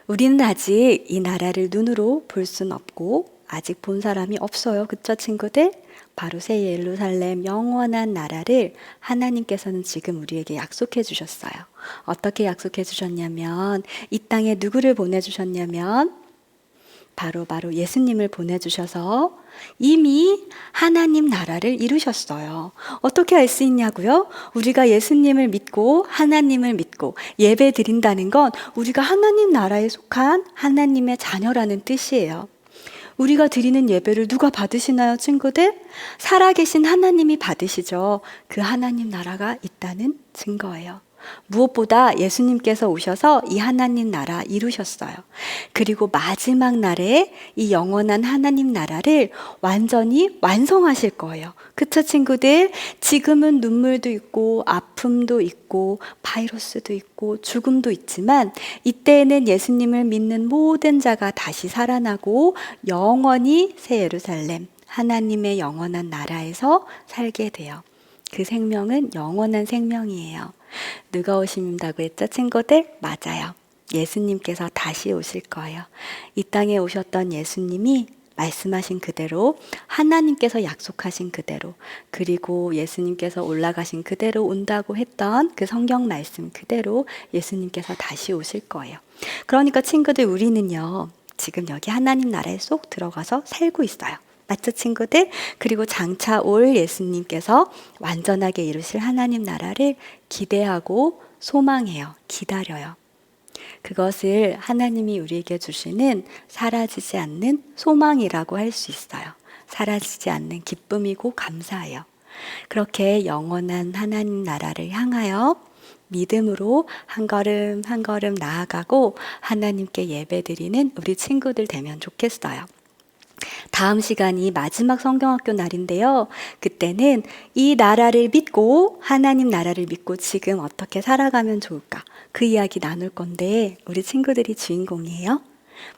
우리는 아직 이 나라를 눈으로 볼 순 없고 아직 본 사람이 없어요. 그쵸, 친구들? 바로 새 예루살렘 영원한 나라를 하나님께서는 지금 우리에게 약속해 주셨어요. 어떻게 약속해 주셨냐면, 이 땅에 누구를 보내주셨냐면 바로 예수님을 보내주셔서 이미 하나님 나라를 이루셨어요. 어떻게 알 수 있냐고요? 우리가 예수님을 믿고 하나님을 믿고 예배 드린다는 건 우리가 하나님 나라에 속한 하나님의 자녀라는 뜻이에요. 우리가 드리는 예배를 누가 받으시나요, 친구들? 살아계신 하나님이 받으시죠. 그 하나님 나라가 있다는 증거예요. 무엇보다 예수님께서 오셔서 이 하나님 나라 이루셨어요. 그리고 마지막 날에 이 영원한 하나님 나라를 완전히 완성하실 거예요. 그쵸, 친구들? 지금은 눈물도 있고 아픔도 있고 바이러스도 있고 죽음도 있지만 이때에는 예수님을 믿는 모든 자가 다시 살아나고 영원히 새 예루살렘, 하나님의 영원한 나라에서 살게 돼요. 그 생명은 영원한 생명이에요. 누가 오신다고 했죠, 친구들? 맞아요. 예수님께서 다시 오실 거예요. 이 땅에 오셨던 예수님이 말씀하신 그대로, 하나님께서 약속하신 그대로, 그리고 예수님께서 올라가신 그대로 온다고 했던 그 성경 말씀 그대로 예수님께서 다시 오실 거예요. 그러니까 친구들, 우리는요, 지금 여기 하나님 나라에 쏙 들어가서 살고 있어요. 맞죠, 친구들? 그리고 장차 올 예수님께서 완전하게 이루실 하나님 나라를 기대하고 소망해요. 기다려요. 그것을 하나님이 우리에게 주시는 사라지지 않는 소망이라고 할 수 있어요. 사라지지 않는 기쁨이고 감사예요. 그렇게 영원한 하나님 나라를 향하여 믿음으로 한 걸음 한 걸음 나아가고 하나님께 예배드리는 우리 친구들 되면 좋겠어요. 다음 시간이 마지막 성경학교 날인데요. 그때는 이 나라를 믿고, 하나님 나라를 믿고 지금 어떻게 살아가면 좋을까? 그 이야기 나눌 건데 우리 친구들이 주인공이에요.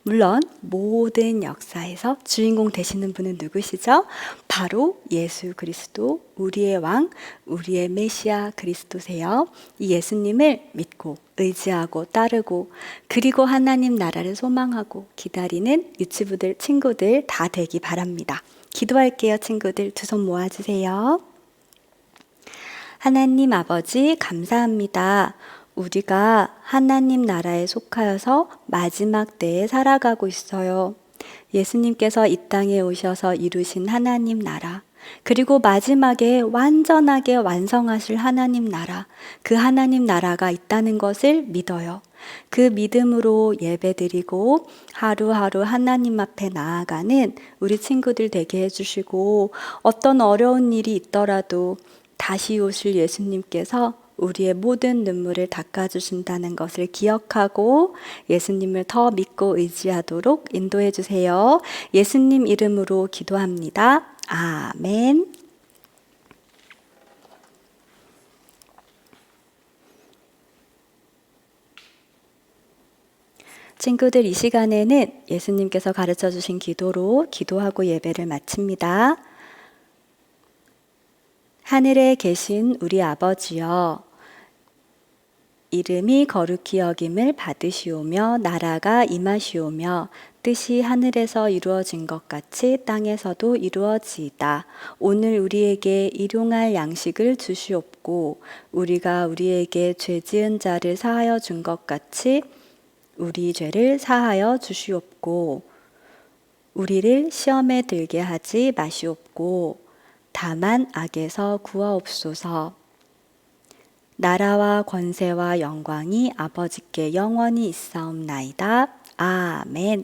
물론 모든 역사에서 주인공 되시는 분은 누구시죠? 바로 예수 그리스도, 우리의 왕, 우리의 메시아 그리스도세요. 이 예수님을 믿고 의지하고 따르고 그리고 하나님 나라를 소망하고 기다리는 유치부들 친구들 다 되기 바랍니다. 기도할게요, 친구들. 두 손 모아주세요. 하나님 아버지, 감사합니다. 우리가 하나님 나라에 속하여서 마지막 때에 살아가고 있어요. 예수님께서 이 땅에 오셔서 이루신 하나님 나라, 그리고 마지막에 완전하게 완성하실 하나님 나라, 그 하나님 나라가 있다는 것을 믿어요. 그 믿음으로 예배드리고 하루하루 하나님 앞에 나아가는 우리 친구들 되게 해주시고, 어떤 어려운 일이 있더라도 다시 오실 예수님께서 우리의 모든 눈물을 닦아주신다는 것을 기억하고 예수님을 더 믿고 의지하도록 인도해 주세요. 예수님 이름으로 기도합니다. 아멘. 친구들, 이 시간에는 예수님께서 가르쳐 주신 기도로 기도하고 예배를 마칩니다. 하늘에 계신 우리 아버지여, 이름이 거룩히 여김을 받으시오며 나라가 임하시오며 뜻이 하늘에서 이루어진 것 같이 땅에서도 이루어지이다. 오늘 우리에게 일용할 양식을 주시옵고 우리가 우리에게 죄 지은 자를 사하여 준 것 같이 우리 죄를 사하여 주시옵고 우리를 시험에 들게 하지 마시옵고 다만 악에서 구하옵소서. 나라와 권세와 영광이 아버지께 영원히 있사옵나이다. 아멘.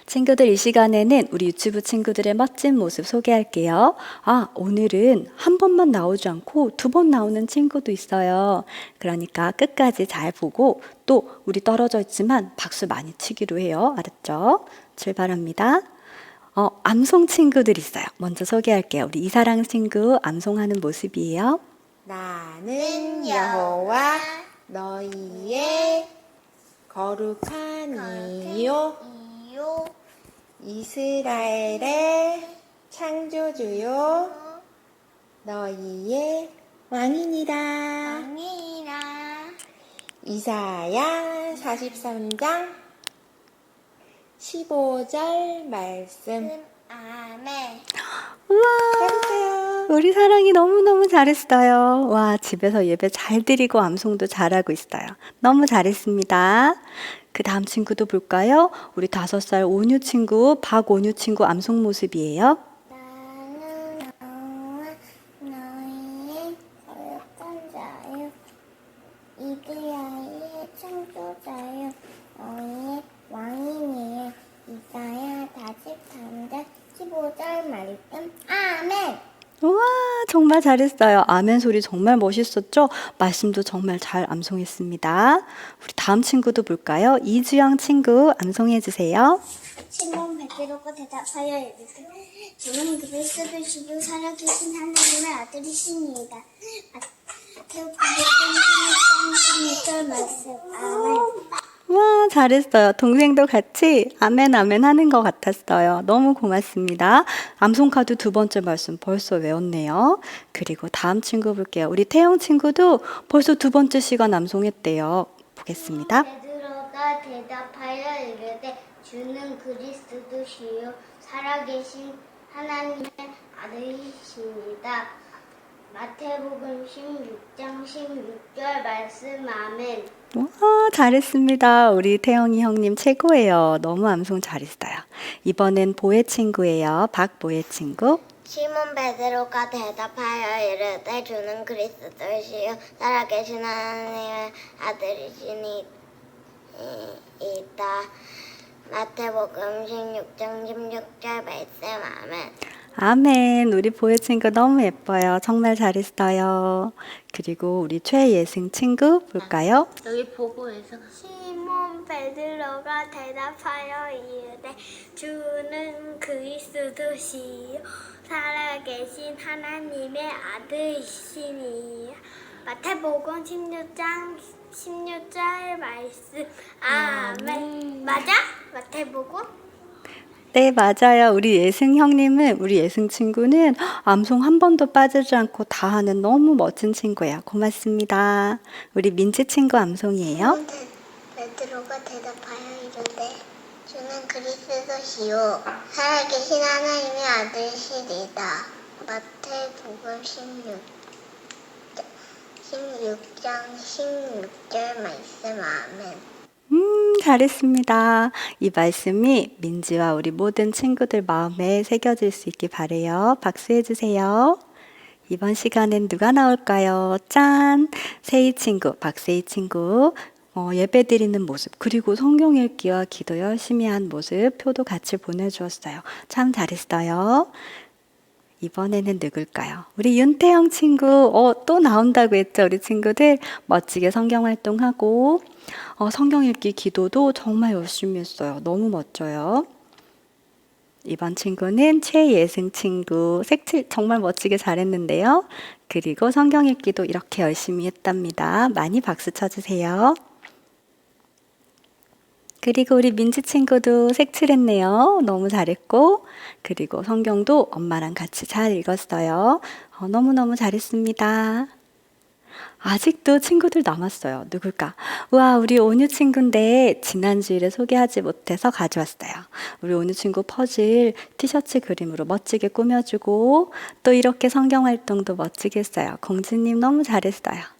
친구들, 이 시간에는 우리 유치부 친구들의 멋진 모습 소개할게요. 오늘은 한 번만 나오지 않고 2번 나오는 친구도 있어요. 그러니까 끝까지 잘 보고 또 우리 떨어져 있지만 박수 많이 치기로 해요. 알았죠? 출발합니다. 암송 친구들 있어요. 먼저 소개할게요. 우리 이사랑 친구 암송하는 모습이에요. 나는 여호와 너희의 거룩한 이요 이스라엘의 창조주요 너희의 왕이니라. 이사야 43장 15절 말씀. 아멘. 우와, 잘했어요. 우리 사랑이 너무너무 잘했어요. 와, 집에서 예배 잘 드리고 암송도 잘하고 있어요. 너무 잘했습니다. 그 다음 친구도 볼까요? 우리 5살 온유 친구, 박온유 친구 암송 모습이에요. 나는 여호와 너희의 거룩한 자요 이스라엘의 창조자요 너희의 왕이니라. 이사야 43장 15절 말씀. 아멘. 우와, 정말 잘했어요. 아멘 소리 정말 멋있었죠? 말씀도 정말 잘 암송했습니다. 우리 다음 친구도 볼까요? 이주영 친구 암송해 주세요. 시몬 베드로가 대답하여 이르되 주는 그리스도시요 살아계신 하나님의 아들이시니이다. 마태복음 16장 16절 말씀. 아멘. 와, 잘했어요. 동생도 같이 아멘 아멘 하는 것 같았어요. 너무 고맙습니다. 암송카드 2번째 말씀 벌써 외웠네요. 그리고 다음 친구 볼게요. 우리 태영 친구도 벌써 2번째 시간 암송했대요. 보겠습니다. 베드로가 대답하여 이르되 주는 그리스도시요 살아계신 하나님의 아들이십니다. 마태복음 16장 16절 말씀. 아멘. 와, 잘했습니다. 우리 태영이 형님 최고예요. 너무 암송 잘했어요. 이번엔 보혜 친구예요. 박보혜 친구. 시몬 베드로가 대답하여 이르되 주는 그리스도시요 살아계신 하나님의 아들이시니이다. 마태복음 16장 16절 말씀. 아멘. 아멘. 우리 보혜 친구 너무 예뻐요. 정말 잘했어요. 그리고 우리 최예승 친구 볼까요? 여기 보고해서 시몬 베드로가 대답하여 이르되 주는 그리스도시요 살아계신 하나님의 아들이시니. 마태복음 16장 16절 말씀. 아멘. 맞아? 마태복음? 네, 맞아요. 우리 예승 형님은, 우리 예승 친구는 암송 한 번도 빠지지 않고 다 하는 너무 멋진 친구예요. 고맙습니다. 우리 민지 친구 암송이에요. 베드로가 대답하여 이르되 주는 그리스도시요 살아계신 하나님의 아들이시리다. 마태복음 16장 16절 말씀. 아멘. 잘했습니다. 이 말씀이 민지와 우리 모든 친구들 마음에 새겨질 수 있길 바래요. 박수해 주세요. 이번 시간엔 누가 나올까요? 짠! 세희 친구, 박세희 친구. 예배 드리는 모습, 그리고 성경 읽기와 기도 열심히 한 모습, 표도 같이 보내주었어요. 참 잘했어요. 이번에는 누굴까요? 우리 윤태영 친구, 또 나온다고 했죠? 우리 친구들 멋지게 성경 활동하고, 성경 읽기 기도도 정말 열심히 했어요. 너무 멋져요. 이번 친구는 최예승 친구, 색칠 정말 멋지게 잘했는데요. 그리고 성경 읽기도 이렇게 열심히 했답니다. 많이 박수 쳐주세요. 그리고 우리 민지 친구도 색칠했네요. 너무 잘했고, 그리고 성경도 엄마랑 같이 잘 읽었어요. 너무너무 잘했습니다. 아직도 친구들 남았어요. 누굴까? 우와, 우리 온유 친구인데 지난주일에 소개하지 못해서 가져왔어요. 우리 온유 친구 퍼즐 티셔츠 그림으로 멋지게 꾸며주고, 또 이렇게 성경 활동도 멋지게 했어요. 공주님 너무 잘했어요.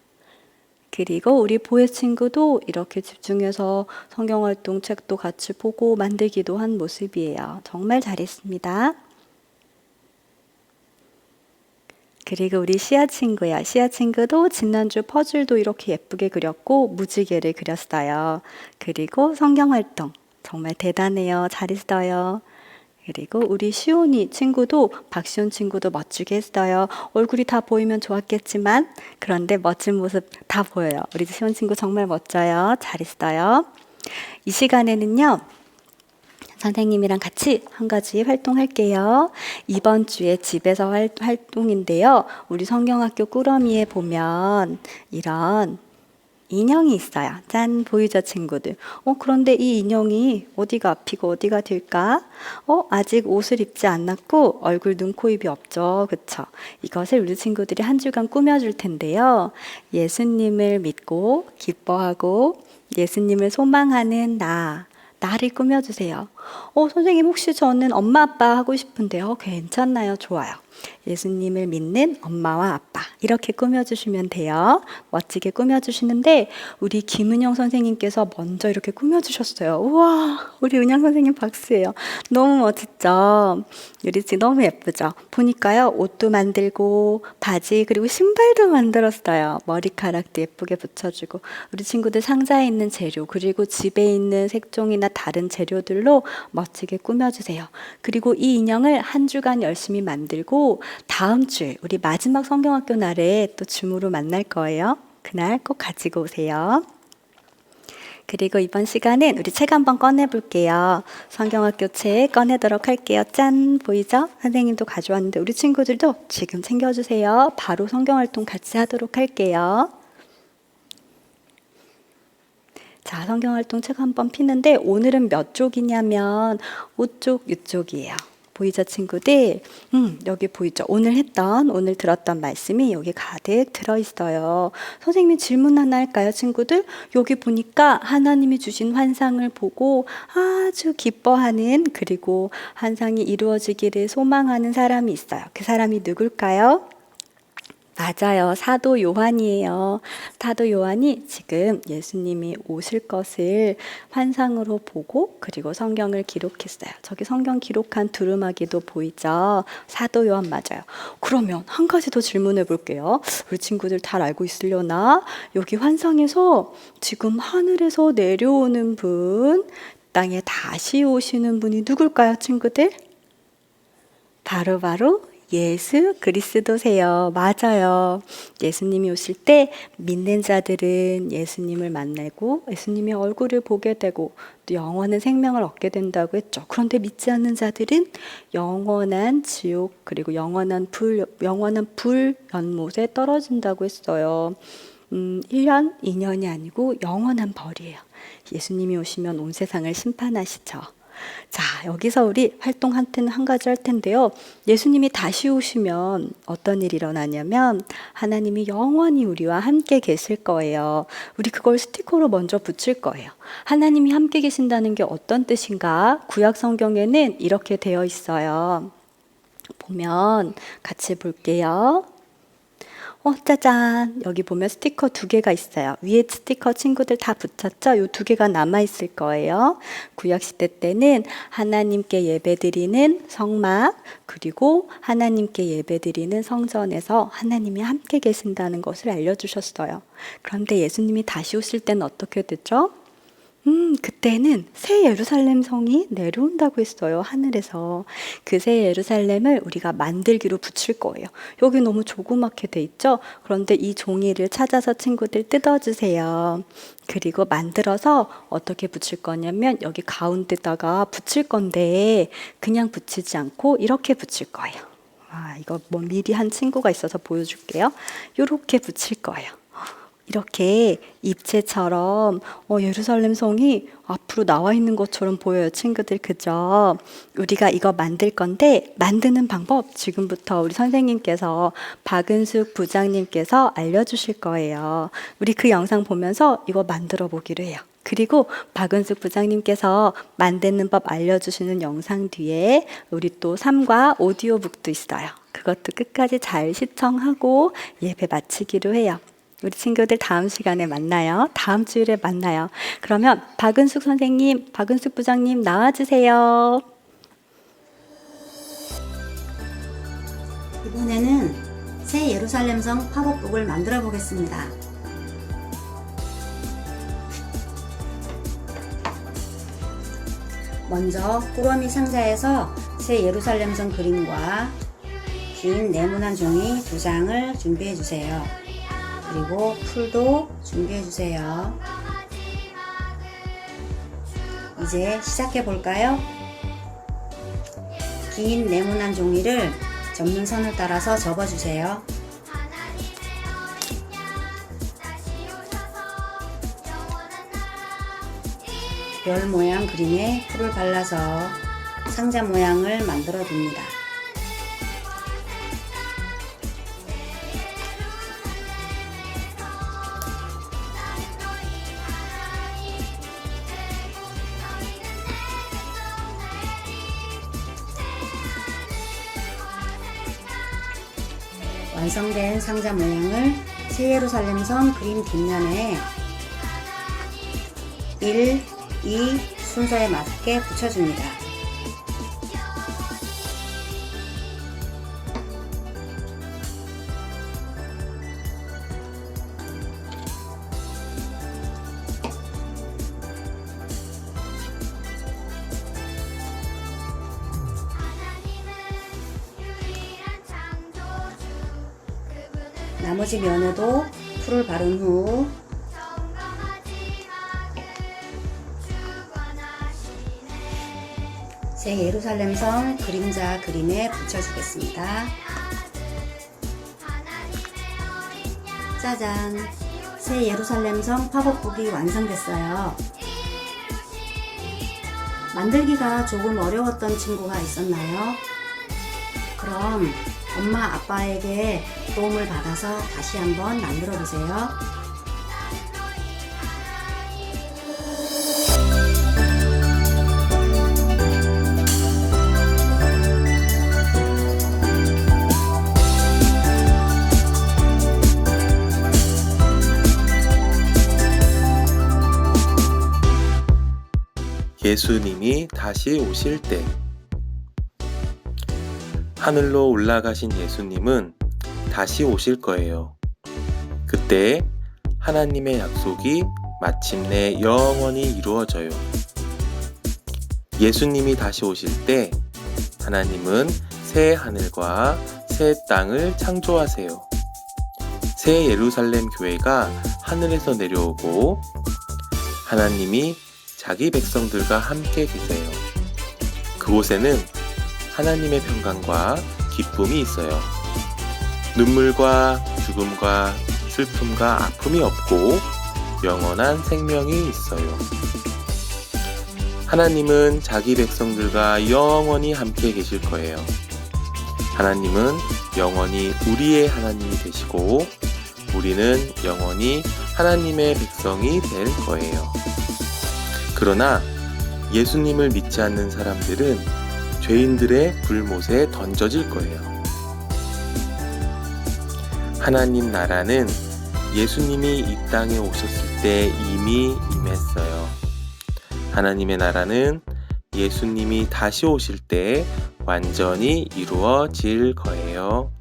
그리고 우리 보혜 친구도 이렇게 집중해서 성경활동 책도 같이 보고 만들기도 한 모습이에요. 정말 잘했습니다. 그리고 우리 시아 친구야. 시아 친구도 지난주 퍼즐도 이렇게 예쁘게 그렸고 무지개를 그렸어요. 그리고 성경활동 정말 대단해요. 잘했어요. 그리고 우리 시온이 친구도, 박시온 친구도 멋지게 했어요. 얼굴이 다 보이면 좋았겠지만 그런데 멋진 모습 다 보여요. 우리 시온 친구 정말 멋져요. 잘했어요. 이 시간에는요, 선생님이랑 같이 한 가지 활동할게요. 이번 주에 집에서 활동인데요. 우리 성경학교 꾸러미에 보면 이런 인형이 있어요. 짠, 보이죠, 친구들? 그런데 이 인형이 어디가 앞이고 어디가 뒤일까? 아직 옷을 입지 않았고 얼굴, 눈, 코, 입이 없죠. 그쵸? 이것을 우리 친구들이 한 주간 꾸며줄 텐데요. 예수님을 믿고 기뻐하고 예수님을 소망하는 나를 꾸며주세요. 선생님 혹시 저는 엄마 아빠 하고 싶은데요. 괜찮나요? 좋아요. 예수님을 믿는 엄마와 아빠 이렇게 꾸며주시면 돼요. 멋지게 꾸며주시는데 우리 김은영 선생님께서 먼저 이렇게 꾸며주셨어요. 우와, 우리 은영 선생님 박수예요. 너무 멋있죠? 우리 집 너무 예쁘죠? 보니까요, 옷도 만들고 바지 그리고 신발도 만들었어요. 머리카락도 예쁘게 붙여주고 우리 친구들 상자에 있는 재료 그리고 집에 있는 색종이나 다른 재료들로 멋지게 꾸며주세요. 그리고 이 인형을 한 주간 열심히 만들고 다음 주에 우리 마지막 성경학교 날에 또 줌으로 만날 거예요. 그날 꼭 가지고 오세요. 그리고 이번 시간은 우리 책 한번 꺼내볼게요. 성경학교 책 꺼내도록 할게요. 짠, 보이죠? 선생님도 가져왔는데 우리 친구들도 지금 챙겨주세요. 바로 성경활동 같이 하도록 할게요. 자, 성경활동 책 한번 피는데 오늘은 몇 쪽이냐면 5쪽, 6쪽이에요. 보이죠, 친구들? 여기 보이죠? 오늘 들었던 말씀이 여기 가득 들어있어요. 선생님 질문 하나 할까요, 친구들? 여기 보니까 하나님이 주신 환상을 보고 아주 기뻐하는, 그리고 환상이 이루어지기를 소망하는 사람이 있어요. 그 사람이 누굴까요? 맞아요. 사도 요한이에요. 사도 요한이 지금 예수님이 오실 것을 환상으로 보고 그리고 성경을 기록했어요. 저기 성경 기록한 두루마기도 보이죠? 사도 요한 맞아요. 그러면 한 가지 더 질문해 볼게요. 우리 친구들 잘 알고 있으려나? 여기 환상에서 지금 하늘에서 내려오는 분, 땅에 다시 오시는 분이 누굴까요, 친구들? 바로 예수 그리스도세요. 맞아요. 예수님이 오실 때 믿는 자들은 예수님을 만나고 예수님의 얼굴을 보게 되고 또 영원한 생명을 얻게 된다고 했죠. 그런데 믿지 않는 자들은 영원한 지옥 그리고 영원한 불 연못에 떨어진다고 했어요. 1년, 2년이 아니고 영원한 벌이에요. 예수님이 오시면 온 세상을 심판하시죠. 자, 여기서 우리 활동 한 가지 할 텐데요. 예수님이 다시 오시면 어떤 일이 일어나냐면 하나님이 영원히 우리와 함께 계실 거예요. 우리 그걸 스티커로 먼저 붙일 거예요. 하나님이 함께 계신다는 게 어떤 뜻인가? 구약 성경에는 이렇게 되어 있어요. 보면 같이 볼게요. 짜잔! 여기 보면 스티커 2개가 있어요. 위에 스티커 친구들 다 붙였죠? 요 2개가 남아있을 거예요. 구약시대 때는 하나님께 예배드리는 성막, 그리고 하나님께 예배드리는 성전에서 하나님이 함께 계신다는 것을 알려주셨어요. 그런데 예수님이 다시 오실 때는 어떻게 되죠? 그때는 새 예루살렘 성이 내려온다고 했어요. 하늘에서. 그 새 예루살렘을 우리가 만들기로 붙일 거예요. 여기 너무 조그맣게 돼 있죠? 그런데 이 종이를 찾아서 친구들 뜯어주세요. 그리고 만들어서 어떻게 붙일 거냐면 여기 가운데다가 붙일 건데 그냥 붙이지 않고 이렇게 붙일 거예요. 이거 뭐 미리 한 친구가 있어서 보여줄게요. 이렇게 붙일 거예요. 이렇게 입체처럼 예루살렘 성이 앞으로 나와 있는 것처럼 보여요, 친구들. 그죠? 우리가 이거 만들 건데 만드는 방법 지금부터 우리 선생님께서 박은숙 부장님께서 알려주실 거예요. 우리 그 영상 보면서 이거 만들어 보기로 해요. 그리고 박은숙 부장님께서 만드는 법 알려주시는 영상 뒤에 우리 또 3과 오디오북도 있어요. 그것도 끝까지 잘 시청하고 예배 마치기로 해요. 우리 친구들 다음 시간에 만나요. 다음 주일에 만나요. 그러면 박은숙 선생님, 박은숙 부장님 나와주세요. 이번에는 새 예루살렘성 팝업북을 만들어 보겠습니다. 먼저 꾸러미 상자에서 새 예루살렘성 그림과 긴 네모난 종이 2장을 준비해 주세요. 그리고 풀도 준비해 주세요. 이제 시작해 볼까요? 긴 네모난 종이를 접는 선을 따라서 접어 주세요. 별 모양 그림에 풀을 발라서 상자 모양을 만들어 줍니다. 완성된 상자 모양을 새 예루살렘 성 그림 뒷면에 1, 2 순서에 맞게 붙여줍니다. 나머지 면에도 풀을 바른 후 새 예루살렘 성 그림자 그림에 붙여주겠습니다. 짜잔! 새 예루살렘 성 팝업북이 완성됐어요. 만들기가 조금 어려웠던 친구가 있었나요? 그럼 엄마 아빠에게 도움을 받아서 다시 한번 만들어 보세요. 예수님이 다시 오실 때. 하늘로 올라가신 예수님은 다시 오실 거예요. 그때 하나님의 약속이 마침내 영원히 이루어져요. 예수님이 다시 오실 때 하나님은 새 하늘과 새 땅을 창조하세요. 새 예루살렘 교회가 하늘에서 내려오고 하나님이 자기 백성들과 함께 계세요. 그곳에는 하나님의 평강과 기쁨이 있어요. 눈물과 죽음과 슬픔과 아픔이 없고 영원한 생명이 있어요. 하나님은 자기 백성들과 영원히 함께 계실 거예요. 하나님은 영원히 우리의 하나님이 되시고 우리는 영원히 하나님의 백성이 될 거예요. 그러나 예수님을 믿지 않는 사람들은 죄인들의 불못에 던져질 거예요. 하나님 나라는 예수님이 이 땅에 오셨을 때 이미 임했어요. 하나님의 나라는 예수님이 다시 오실 때 완전히 이루어질 거예요.